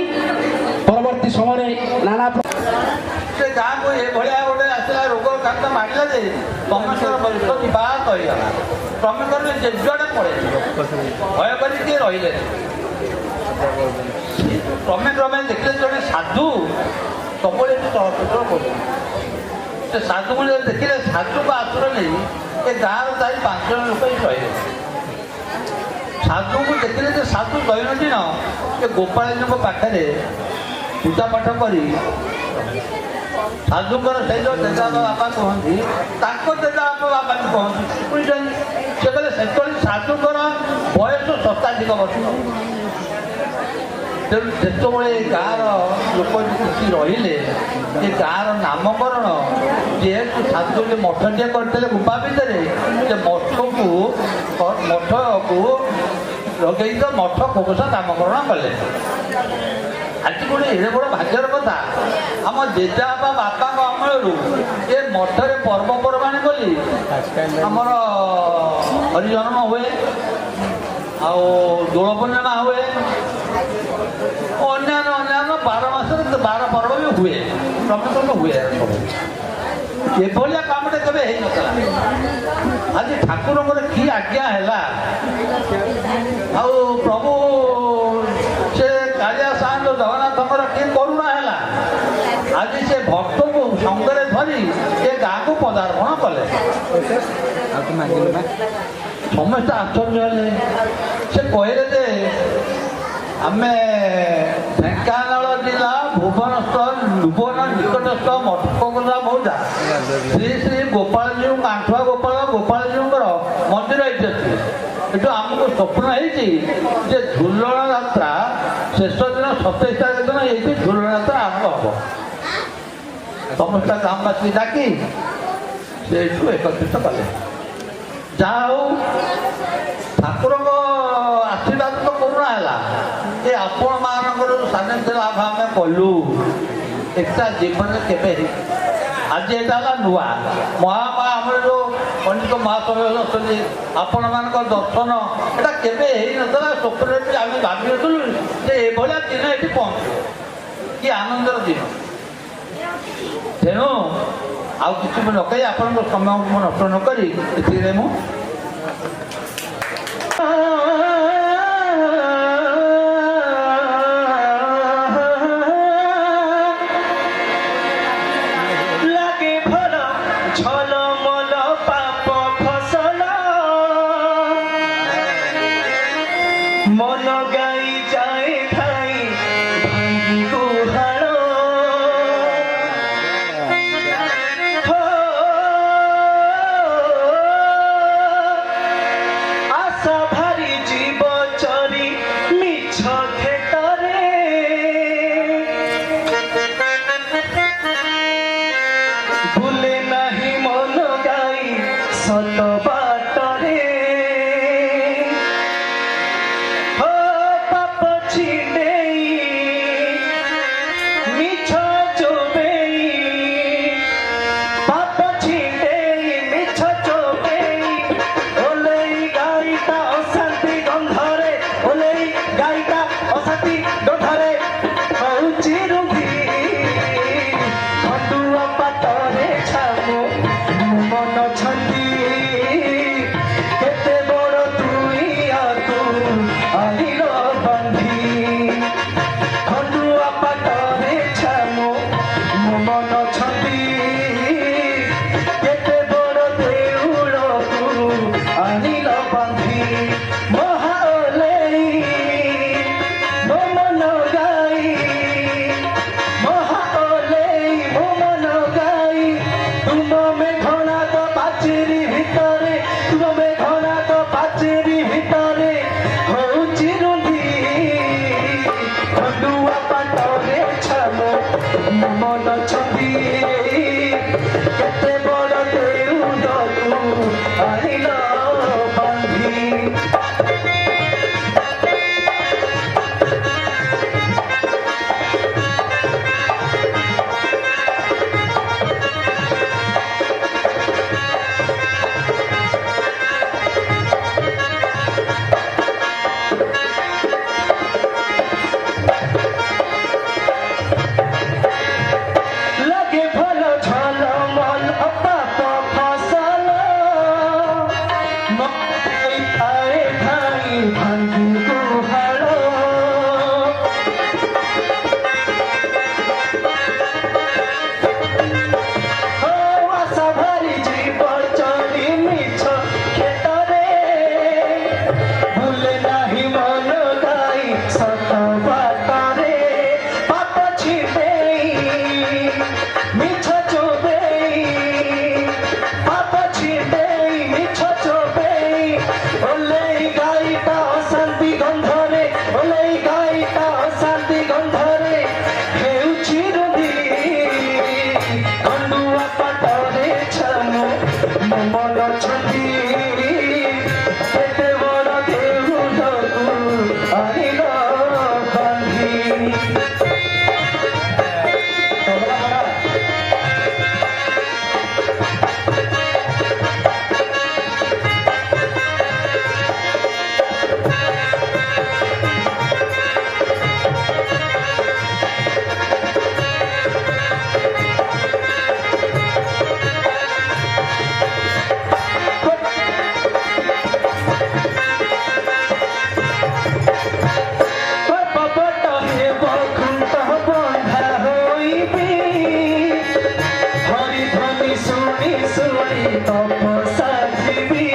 ପରବର୍ତ୍ତୀ ସମୟରେ ନାନା ସେ ଗାଁକୁ ଏଭଳିଆ ଗୋଟେ ଆସିଲା ରୋଗ କାନ୍ତ ମାରିଲା ଯେ ପରମେଶ୍ୱର ବରିଷ୍ଠ ବିବାହ କହିଗଲା ପରମେଶ୍ୱର ଯେ ଯୁଆଡ଼େ ପଳେଇ ଭୟ କରି କିଏ ରହିଲେ କ୍ରମେ ଦେଖିଲେ ଜଣେ ସାଧୁ ସବୁବେଳେ ଚଳପ୍ରଚଳ କରୁଛନ୍ତି ସେ ସାଧୁକୁ ଦେଖିଲେ ସାଧୁକୁ ଆଶ୍ରୟ ନେଇ ଏ ଗାଁର 4-5 ଜଣ ଲୋକ ହିଁ ରହିଲେ ସାଧୁଙ୍କୁ ଦେଖିଲେ ଯେ ସାଧୁ ଦୈନନ୍ଦିନ ଏ ଗୋପାଳଜୀଙ୍କ ପାଖରେ ପୂଜା ପାଠ କରି ସାଧୁଙ୍କର ସେଇ ଯେଉଁ ଜେଜେବାପା ବାପା କୁହନ୍ତି ତାଙ୍କ ଜେଜେବାପା ବାପା ବି କୁହନ୍ତି ଶୁଣିଛନ୍ତି ସେ କହିଲେ ସେତେବେଳେ ସାଧୁଙ୍କର ବୟସ 27 ବର୍ଷ ତେଣୁ ଯେତେବେଳେ ଏ ଗାଁର ଲୋକ କିଛି ରହିଲେ ଏ ଗାଁର ନାମକରଣ ଯେହେତୁ ସାଧୁ ମଠଟିଏ କରିଥିଲେ ଗୁମ୍ଫା ଭିତରେ ସେ ମଠକୁ ଲଗେଇ ତ ମଠ କୋକସା ନାମକରଣ କଲେ ଆଜି ଗୋଟେ ଏଡ଼େ ବଡ଼ ଭାଗ୍ୟର କଥା ଆମ ଜେଜେବାପା ବାପାଙ୍କ ଅମଳରୁ ଏ ମଠରେ ପର୍ବପର୍ବାଣି ବୋଲି ଆମର ହରିଜନ୍ମ ହୁଏ ଆଉ ଦୋଳ ପୂର୍ଣ୍ଣିମା ହୁଏ ଅନ୍ୟାନ୍ୟ 12 ମାସରେ 12 ପର୍ବ ବି ହୁଏ ସମସ୍ତଙ୍କ ହୁଏ ଏଭଳିଆ କାମଟେ କେବେ ହେଇନଥିଲା ଆଜି ଠାକୁରଙ୍କର କି ଆଜ୍ଞା ହେଲା ଆଉ ପ୍ରଭୁ ସେ କାଳିଆ ସାଆନ୍ତ ଜଗନ୍ନାଥଙ୍କର କି କରୁଣା ହେଲା ଆଜି ସେ ଭକ୍ତଙ୍କୁ ସଙ୍ଗରେ ଧରି ଏ ଗାଁକୁ ପଦାର୍ପଣ କଲେ ସମସ୍ତେ ଆଶ୍ଚର୍ଯ୍ୟ ହେଲେ ସେ କହିଲେ ଯେ ଆମେ ଢେଙ୍କାନାଳ ଜିଲ୍ଲା ଭୁବନସ୍ଥ ନିକଟସ୍ଥ ମଠକୋକସା ମୌଜା ଶ୍ରୀ ଶ୍ରୀ ଗୋପାଳଜୀଉ କାଣ୍ଠୁଆ ଗୋପାଳଜୀଉଙ୍କର ମନ୍ଦିର ଏଠି ଅଛି ଏଠୁ ଆମକୁ ସ୍ୱପ୍ନ ହେଇଛି ଯେ ଝୁଲଣ ଯାତ୍ରା ଶେଷ ଦିନ 27 ତାରିଖ ଦିନ ଏଇଠି ଝୁଲଣ ଯାତ୍ରା ଆରମ୍ଭ ହେବ ସମସ୍ତ ଗ୍ରାମବାସୀ ଡାକି ସେ ଏଠୁ ଏକତ୍ରିତ କଲେ ଯାହା ହଉ ଠାକୁରଙ୍କ ଆଶୀର୍ବାଦ ତ କରୁଣା ହେଲା ଏ ଆପଣମାନଙ୍କର ଯେଉଁ ସାନ୍ନିଧ୍ୟ ଲାଭ ଆମେ କଲୁ ଏଟା ଜୀବନରେ କେବେ ଆଜି ଏଇଟା ହେଲା ନୂଆ ମହାମା ଆମର ଯେଉଁ ପଣ୍ଡିତ ମହାସଭା ଅଛନ୍ତି ଆପଣମାନଙ୍କ ଦର୍ଶନ ଏଇଟା କେବେ ହେଇନଥିଲା ସ୍ୱପ୍ନରେ ବି ଆମେ ଭାବିନଥିଲୁ ଯେ ଏଭଳିଆ ଦିନ ଏଠି ପହଞ୍ଚିବ କି ଆନନ୍ଦର ଦିନ ତେଣୁ ଆଉ କିଛି ବି ନ କହି ଆପଣଙ୍କ ସମୟକୁ ମୁଁ ନଷ୍ଟ ନ କରି ଏଥିରେ ମୁଁ छंदी केते बड़ देउल तू आइल बांधी लगे भलो झलमल अपाप फसल मकई आए भाई भांगी गुहाल आशा भरी जीव चली मिछ खेतरे भूले नाही मन गाई सत बातरे पाप छिपेई मिछ चोबेई पाप छिपेई मिछ चोबेई ओलेई गाईटा अशांति गंधरे ओलेई गाईटा अशांति गंधरे हेउछि रुधी खंडुआ पाटरे छानु मन छंदी केते बड़ देउल तू आइल बांधी पपट हे बखुंत बंधा होइबी हरि ध्वनि शुणी शुणी तपसा जीवी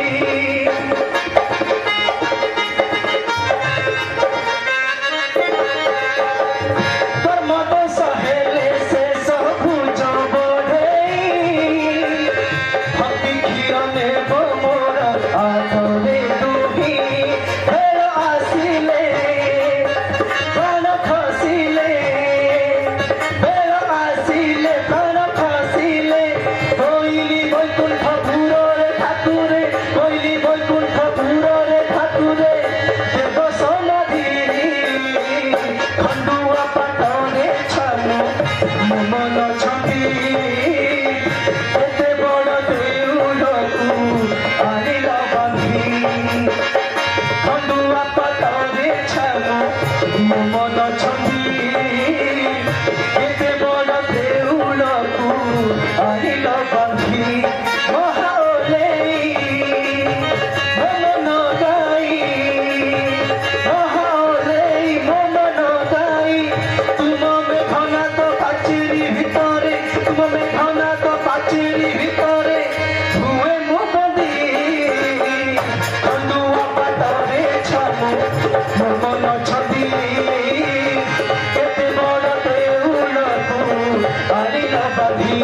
कर्म दोष हेले से सबुज बढ़ेई भक्ति क्षीर नेब मोर आतरे दुही फेर आसिले प्राण खसिले फेर आसिले प्राण खसिले कोइली बैकुंठ पुरे ठाकुरे कोइली बैकुंठ पुरे ठाकुरे देव समाधि खंडुआ पाटरे छानु मन छंदी केते बड़ देउल तू आइल बांधी खंडुआ पाटरे छानु मन छंदी केते बड़ देउल तू आइल बांधी महाओलेई मन गाई महाओलेई मन गाई तुम में घना तो पाचेरी भितरे तुम में घना तो पाचेरी भितरे हुए मुबंदी खंडुआ पाटरे छानु मन छंदी केते बड़ देउल तू आइल बांधी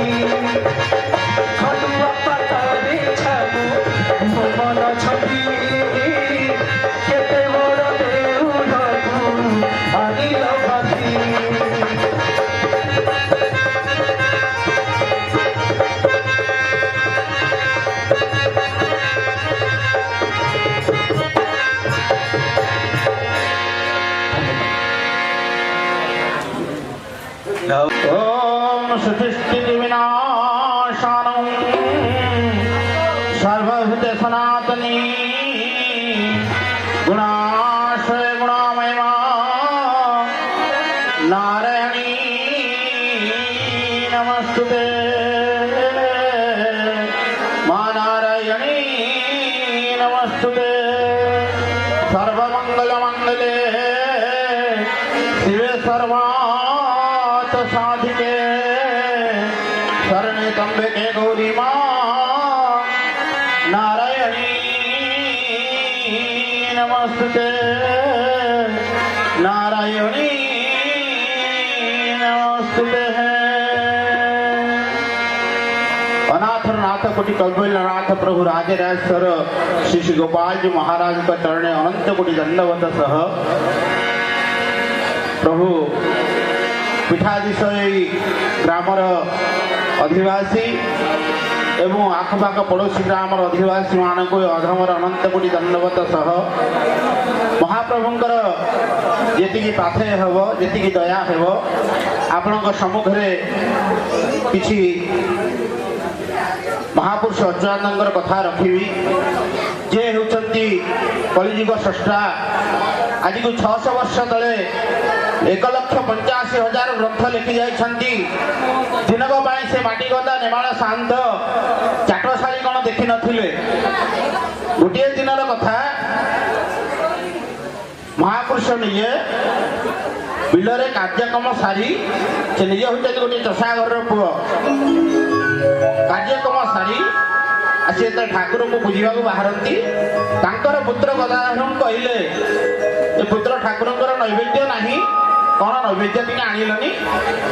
खंडुआ पाटरे छानु मन छंदी केते बड़ देउल तू आइल बांधी ओम सृष्टि विनाशानं सर्वभूत सनातनी गुणाश्रय गुणामयमा नारायणी नमस्तुते मां नारायणी नमस्तुते सर्वमंगल मंगले शिवे सर्वार्थ साधिके शरणे त्र्यंबके गौरी मां नारायणी नमस्तुते नारायणी नमस्तुते अनाथ कोटि कल्पनाथ प्रभु राजराजेश्वर श्री श्री गोपाल जी महाराज का चरण अनंत कोटि दंडवत सह प्रभु पीठाधीश ग्रामर अधिवासी एवं आखपाख पड़ोशी ग्रामर अधिवासी मान को अधमर अनंत कोटि धन्यवाद सह महाप्रभुंकर जी पाथे हेब जी दया हेब आपण सम्मुखें किछि महापुरुष अच्युतानंदर कथा रखी जे होती कलिजुग स्रष्टा आज को 600 वर्ष तले 1,85,000 ग्रंथ लिखि जाइछंती दिनक पाई से माटी गदा नेमाल शांत चाटशाली कौन देखि नथिले गोटे दिनर कथा महापुरुष निजे बिलरे कार्यक्रम सारी से निजे होते गोटे चषा घर पुओ कार्यक्रम सारी आसी ठाकुर को बुझा बाहरती तांकर पुत्र गदाधर कहले ए पुत्र ठाकुर नैवेद्य नहीं कौन नैवेद्य टी आणलनि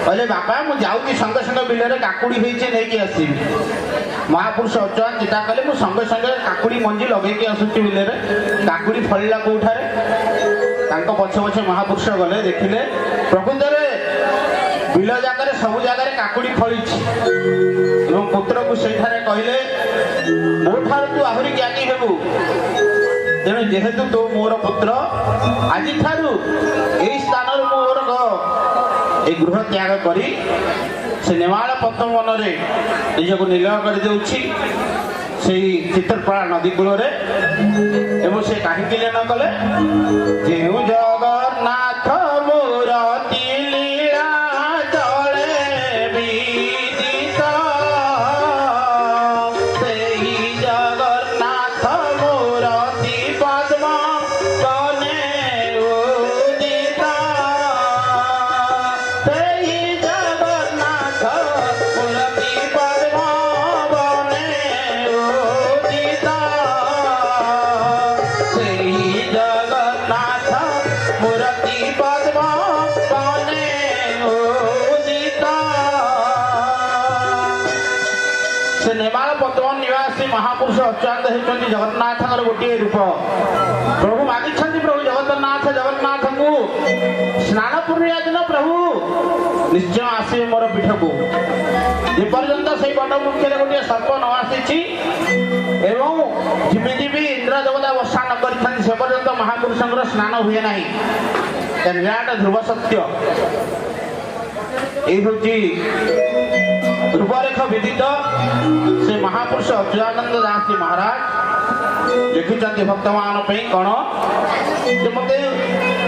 कहले बापा मुझे जाऊँगी संगे संगे बिलरे काकुड़ी नहीं आसवि महापुरुष अच्युत चिता कले मुझे संगे संगे काकुड़ी मंजी लगे आसूची बिलरे काकुड़ी फलिला कौठारे पछे पछे महापुरुष गले देखिले प्रकृत बिल जगह सब जगह काकुड़ी फली पुत्र को सेठारे कहले मो ठार तू आहरी ज्ञानी हेबु तेणु जेहेतु तो मोर पुत्र आज ठारू यही स्थान मोर गृह त्याग करी से नेमाल पद्म वन निजक निलय कर देउछि चित्रपड़ा नदी कूल से कहीं न कले जेउ जगन्नाथ मूरति लीला चले विदित सेहि जगन्नाथ मूरति पद्म बने उदित सेहि जगन्नाथ मूरति पद्म बने उदित सेहि जगन्नाथ मूरति पद्म बने उदित से नेमाल पद्म निवासी महापुरुष अच्युत होती जगन्नाथ गोटे रूप प्रभु मागी प्रभु जगन्नाथ को स्नान पूर्णिमा दिन प्रभु निश्चय आसवे मोर पीठ को जेपर्यंत से बड़ मुख्य गोटे सर्प न आसी एवं जिमिति भी इंद्र देवता वर्षा न कर से पर्यंत महापुरुषर स्नान हुए ना विराट ध्रुव सत्य रूपरेख विदित से महापुरुष अच्युतानंद दास जी महाराज लिखिं भक्त मान कौन मत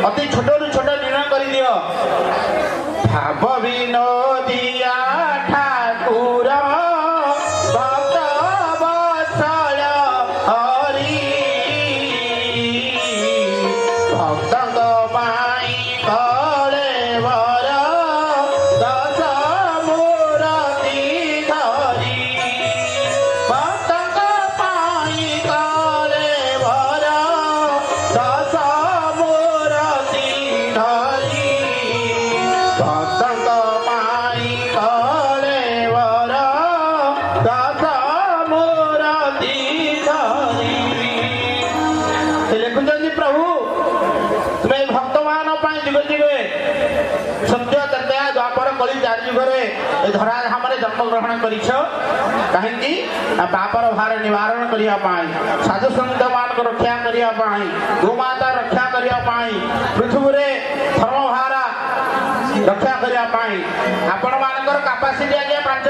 अति छोट छोट निर्णय कर दियो भाव विनोदिया ठाकुर भक्त वत्सल हरि भक्त पाई कले वर दश मूरति धरी भक्त पाई कले वर दश मूरति धरी भक्त पाई कले वर दश मूरति धरी से लिखुंट प्रभु तुम्हें भक्त मान जुगे जुगे सत्य तृतीया द्वापर कली चार जुगे धरा धाम जन्म ग्रहण कर कहीं पापर भार निवारण करने साधु संत मान रक्षा करने गोमाता रक्षा करने पृथ्वी धर्म भार रक्षा करने आपण मान कैपासीटी आज्ञा पाप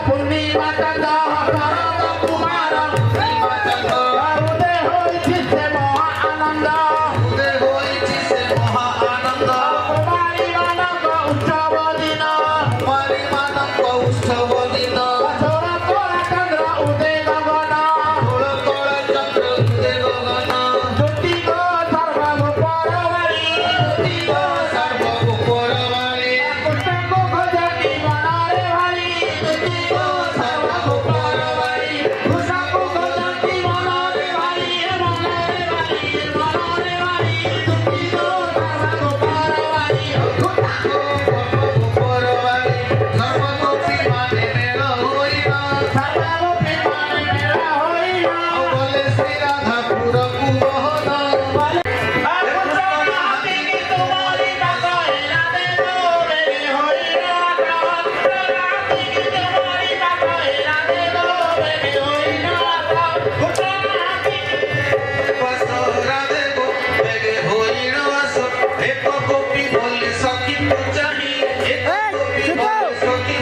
ପୂର୍ଣ୍ଣିମା ଚନ୍ଦ୍ର ଶରତ କୁମାର ଉଦୟ ହୋଇଛି ସେ ମହା ଆନନ୍ଦ ଉଦୟ ହୋଇଛି ସେ ମହା ଆନନ୍ଦ କୁମାରୀମାନଙ୍କ ଉତ୍ସବ ଦିନ କୁମାରୀମାନଙ୍କ ଉତ୍ସବ ଦିନ ଷୋଳ କଳା ଚନ୍ଦ୍ର ଉଦୟ ଗଗନ ଷୋଳ କଳା ଚନ୍ଦ୍ର ଉଦୟ ଗଗନ ଜ୍ୟୋତିକ ସର୍ବଭୂପରବାଳୀ ଜ୍ୟୋତିକ ସର୍ବଭୂପରବାଳୀ କୃଷ୍ଣଙ୍କୁ ଖୋଜନ୍ତି ମନରେ ଭାଳି ଜ୍ୟୋତିକ ସର୍ବଭୂପରବାଳୀ କୃଷ୍ଣଙ୍କୁ ଖୋଜନ୍ତି ମନରେ ଭାଳି ମନରେ ଭାଳି ମନରେ ଭାଳି ଜ୍ୟୋତିକ ସର୍ବଭୂପରବାଳୀ ସର୍ବଭୂପରବାଳୀ ସର୍ବଗୋପୀ ମାନେ ମେଳ ହୋଇନ ସର୍ବଗୋପୀ ମାନେ ମେଳ ହୋଇନ ଗଲେ ଶ୍ରୀ ରାଧାପୁରକୁ ମୋହନ बसरा देगो बेगे होइण आस एक गोपी बोली सखी तू चाही एक गोपी बोली सखी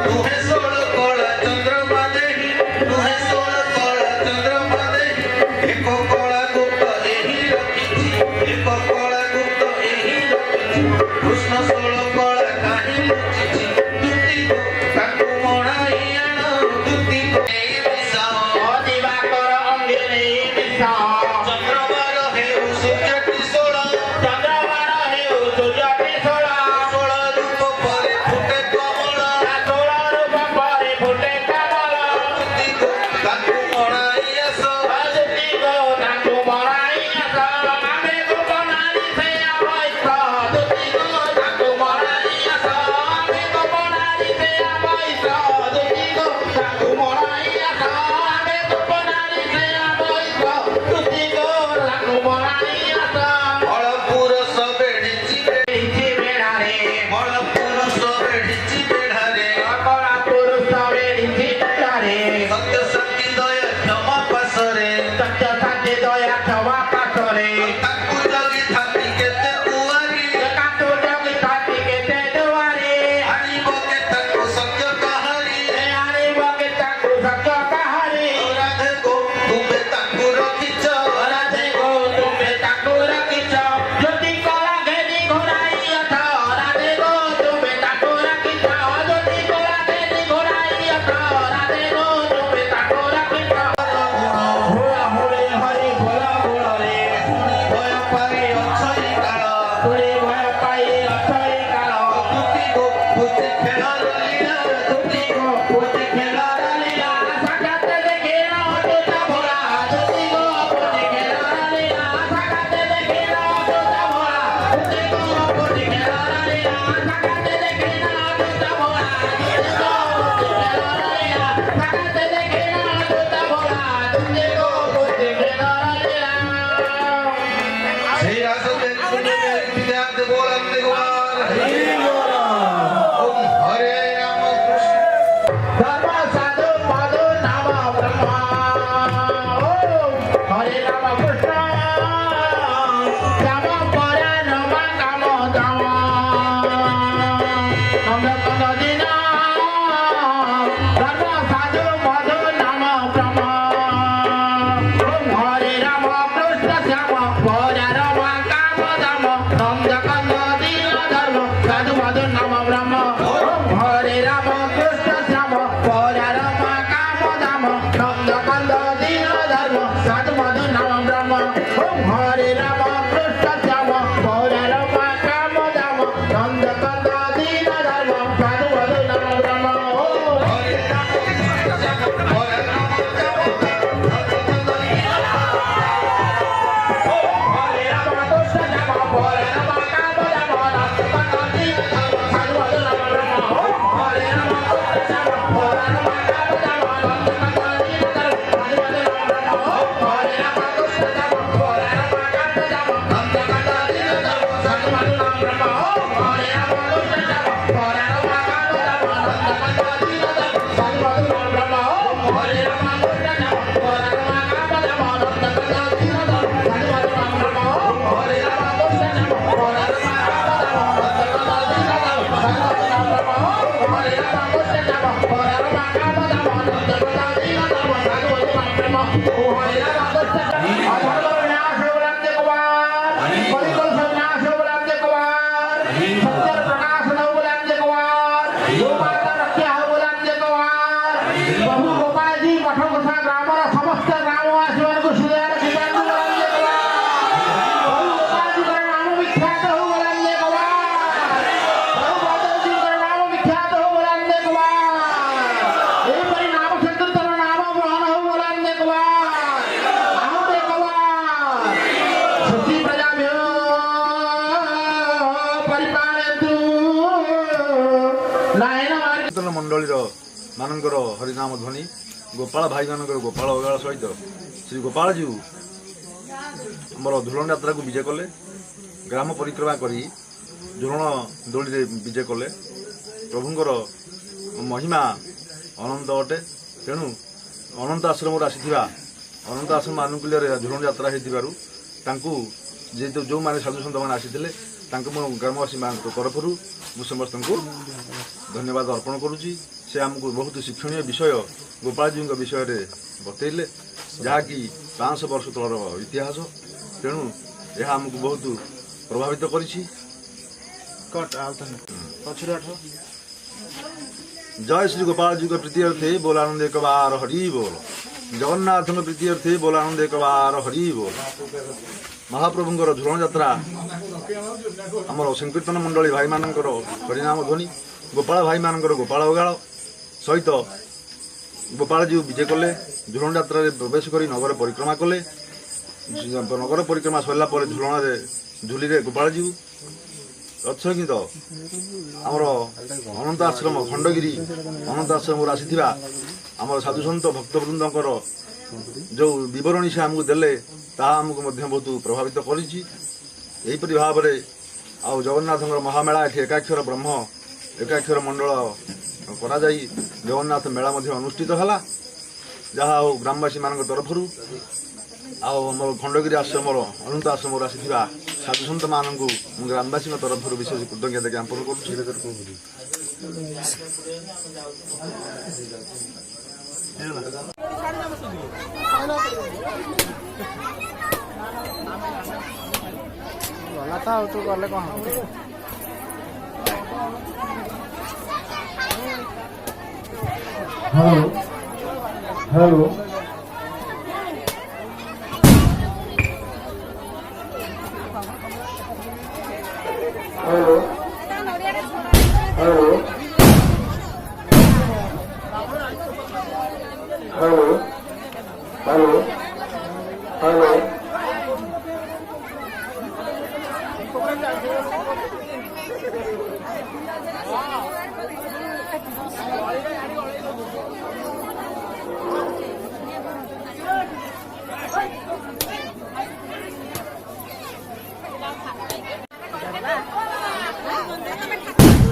तुहे सोल कला चंद्रमा देही तुहे सोल कला चंद्रमा देही एक कला गुप्त एही रखिछि एक कला गुप्त एही रखिछि कृष्ण सोल कला काहे लुचिछि दुती को ताकू मणाई आण दुती को एई विसाओ दिवाकर अंगिनी चंद्रबार हेउ सूर्य त्रिशूल चंद्रबाण हेउ सूर्य त्रिशूल षोଳ ରୂପ ପରେ ଫୁଟେ କମଳ ଗ୍ରାମର ସମସ୍ତ ଗ୍ରାମବାସୀମାନଙ୍କୁ ସୁଧାର ଦିବାରୁ ଗଲାන්නේ କବା ଗୋପାଳଜୀଙ୍କର ନାମ ବିଖ୍ୟାତ ହଉ ଗଲାන්නේ କବା ଭଗବତୀଙ୍କର ନାମ ବିଖ୍ୟାତ ହଉ ଗଲାන්නේ କବା ଏହିପରି ନାମ ସଂକୀର୍ତ୍ତନ ନାମ ବହନ ହଉ ଗଲାන්නේ କବା ଆହୁଟେ କବା ସତୀ ପ୍ରଜାଭ୍ୟୋ ପରିପାଳୟନ୍ତୁ ନାୟନ କୀର୍ତ୍ତନ ମଣ୍ଡଳୀର ମାନଙ୍କର ହରିନାମ ଧ୍ୱନି ଗୋପାଳ ଭାଇମାନଙ୍କର ଗୋପାଳ ଅଗାଳ ସହିତ ଶ୍ରୀ ଗୋପାଳଜୀ ଆମର ଝୁଲଣ ଯାତ୍ରାକୁ ବିଜେ କଲେ ଗ୍ରାମ ପରିକ୍ରମା କରି ଝୁଲଣ ଦୋଳିରେ ବିଜେ କଲେ ପ୍ରଭୁଙ୍କର ମହିମା ଅନନ୍ତ ଅଟେ ତେଣୁ ଅନନ୍ତ ଆଶ୍ରମରୁ ଆସିଥିବା ଅନନ୍ତ ଆଶ୍ରମ ଆନୁକୂଲ୍ୟରେ ଝୁଲଣ ଯାତ୍ରା ହେଇଥିବାରୁ ତାଙ୍କୁ ଯେହେତୁ ଯେଉଁମାନେ ସାଧୁସନ୍ଥମାନେ ଆସିଥିଲେ ତାଙ୍କୁ ମୁଁ ଗ୍ରାମବାସୀମାନଙ୍କ ତରଫରୁ ମୁଁ ସମସ୍ତଙ୍କୁ ଧନ୍ୟବାଦ ଅର୍ପଣ କରୁଛି ସେ ଆମକୁ ବହୁତ ଶିକ୍ଷଣୀୟ ବିଷୟ ଗୋପାଳଜୀଙ୍କ ବିଷୟରେ ବତେଇଲେ ଯାହାକି 500 ବର୍ଷ ତଳର ଇତିହାସ ତେଣୁ ଏହା ଆମକୁ ବହୁତ ପ୍ରଭାବିତ କରିଛି ଜୟ ଶ୍ରୀ ଗୋପାଳଜୀଙ୍କ ପ୍ରୀତି ଅର୍ଥେ ବୋଲ ଆନନ୍ଦ ଏକ ବାର ହରି ବୋଲ ଜଗନ୍ନାଥଙ୍କ ପ୍ରୀତି ଅର୍ଥେ ବୋଲ ଆନନ୍ଦ ଏକ ବାର ହରି ବୋଲ ମହାପ୍ରଭୁଙ୍କର ଝୁଲଣ ଯାତ୍ରା ଆମର ସଂକୀର୍ତ୍ତନ ମଣ୍ଡଳୀ ଭାଇମାନଙ୍କର ହରିନାମ ଧ୍ୱନି ଗୋପାଳ ଭାଇମାନଙ୍କର ଗୋପାଳ ଅଗାଳ ସହିତ ଗୋପାଳଜୀ ବିଜେ କଲେ ଝୁଲଣ ଯାତ୍ରାରେ ପ୍ରବେଶ କରି ନଗର ପରିକ୍ରମା କଲେ ନଗର ପରିକ୍ରମା ସରିଲା ପରେ ଝୁଲଣରେ ଝୁଲିରେ ଗୋପାଳଜୀ ଅଛନ୍ତି ଆମର ଅନନ୍ତ ଆଶ୍ରମ ଖଣ୍ଡଗିରି ଅନନ୍ତ ଆଶ୍ରମରୁ ଆସିଥିବା ଆମର ସାଧୁସନ୍ଥ ଭକ୍ତବୃନ୍ଦଙ୍କର ଯେଉଁ ବିବରଣୀ ସେ ଆମକୁ ଦେଲେ ତାହା ଆମକୁ ମଧ୍ୟ ବହୁତ ପ୍ରଭାବିତ କରିଛି ଏହିପରି ଭାବରେ ଆଉ ଜଗନ୍ନାଥଙ୍କର ମହାମେଳା ଏଠି ଏକାକ୍ଷର ବ୍ରହ୍ମ ଏକାକ୍ଷର ମଣ୍ଡଳ କରାଯାଇ ଜଗନ୍ନାଥ ମେଳା ମଧ୍ୟ ଅନୁଷ୍ଠିତ ହେଲା ଯାହା ଆଉ ଗ୍ରାମବାସୀମାନଙ୍କ ତରଫରୁ ଆଉ ଆମର ଖଣ୍ଡଗିରି ଆଶ୍ରମର ଅନନ୍ତ ଆଶ୍ରମରୁ ଆସିଥିବା ସାଧୁସନ୍ଥମାନଙ୍କୁ ମୁଁ ଗ୍ରାମବାସୀଙ୍କ ତରଫରୁ ବିଶେଷ କୃତଜ୍ଞତା ଜ୍ଞାପନ କରୁଛି hello hello hello hello hello hello hello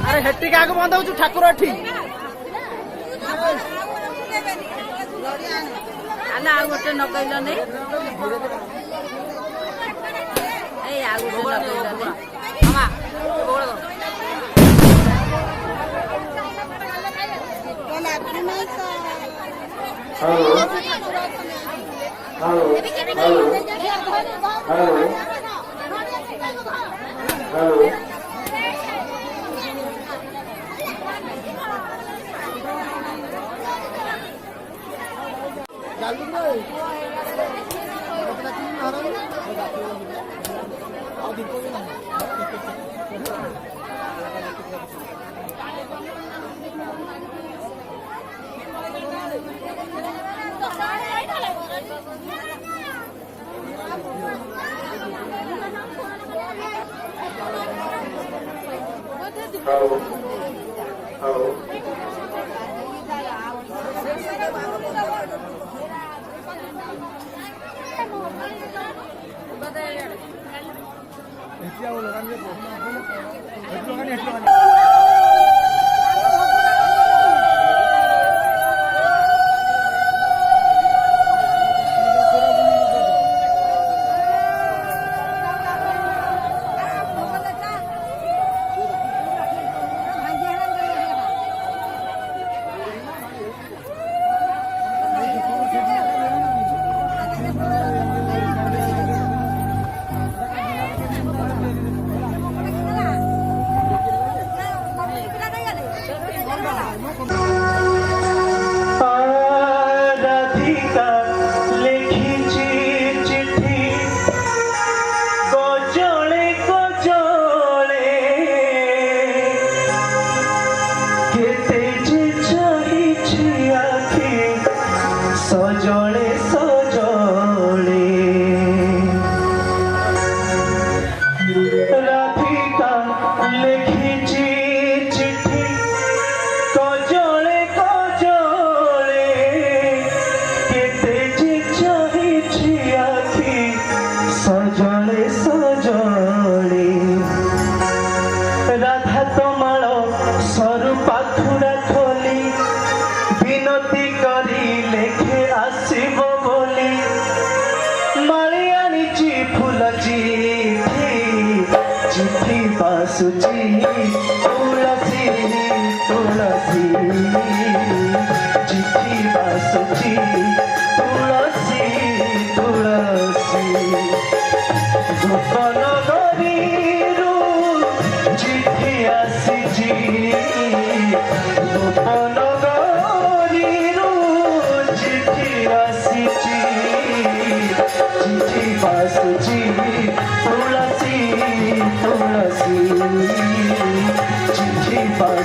अरे हेटी क्या बंद हो ठाकुर एठी आना आ गोटे न कहल नहीं ए आ गोटे न कहल नहीं मामा बोल दो hello hello hello hello hello hello Radhika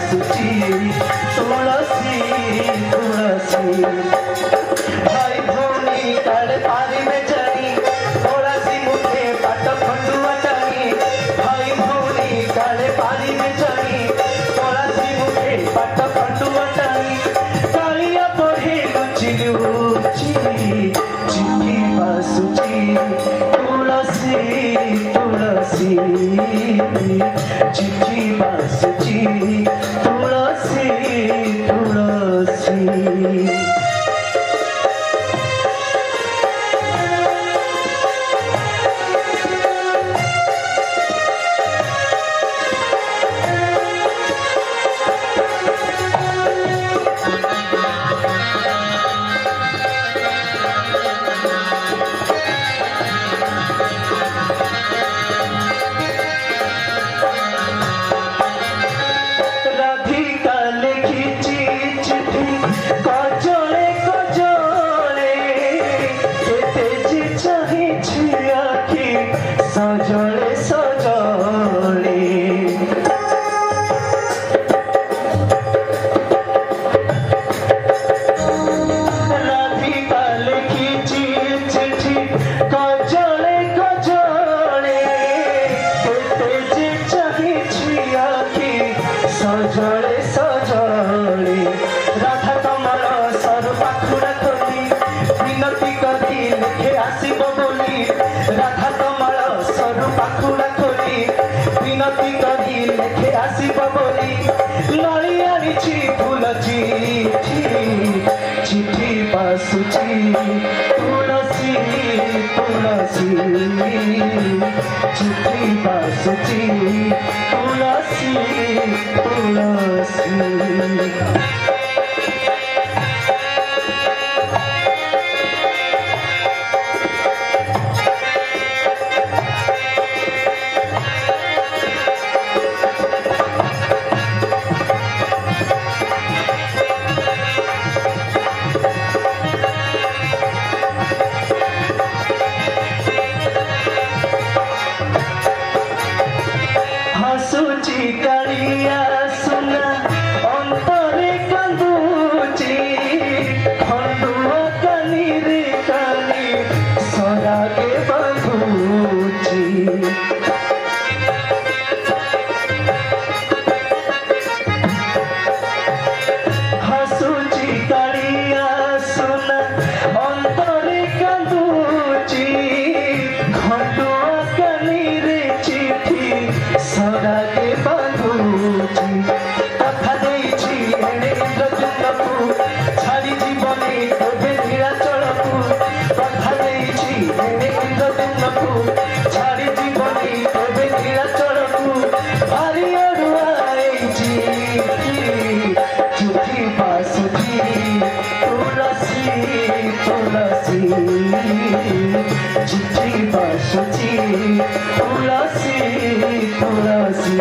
बासुची तुलसी तुलसी भाई भौणी काले पारी में जानी तुलसी मुखे पाट खंडुआ टानी भाई भौणी काले पारी में जानी तुलसी मुखे पाट खंडुआ टानी कालिया पढ़े लुचि लुचि चिट्ठी बासुची तुलसी तुलसी चिट्ठी बासुची तुलसी तुलसी राधिका लिखिची चिट्ठी कजले कजले एते जे चाहिछि आखि सजले सजले राधिका लिखिची चिट्ठी कजले कजले एते जे चाहिछि आखि सजले सजले राधा कमल सर पाखुड़ा खोली विनती करी लिखे आसिब बोली राधा कमल सर पाखुड़ा खोली विनती करी लिखे आसिब बोली लड़ी आनिछि फूल चिठी चिठी बासुची तुलसी तुलसी चिट्ठी बासुची तुलसी तुलसी हसुची कालिया सुना अंतरे कांदुची खंडुआ कानी रे कानी सरागे बंधुची हसुची कालिया सुना अंतरे कांदुची खंडुआ कानी रे चिठी सदाके बंधुची कथा देइछि एणे इंद्रदूतकु छाड़ी जीवने तोबे नीलाचलकु कथा देइछि एणे इंद्रदूतकु छाड़ी जीवने तोबे नीलाचलकु भारी अड़ुआइछि चिट्ठी बासुची तुलसी तुलसी चिट्ठी बासुची तुलसी तुलसी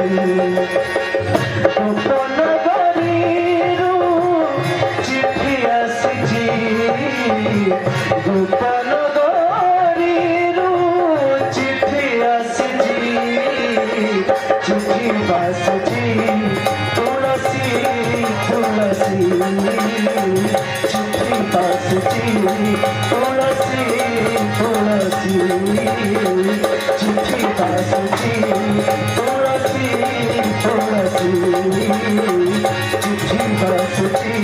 गोपनगरीरू चिट्ठी आसिछि गोपनगरीरू चिट्ठी आसिछि चिट्ठी बासुची तुलसी तुलसी चिट्ठी बासुची तुलसी तुलसी चिट्ठी बासुची तुलसी तुलसी चिट्ठी बासुची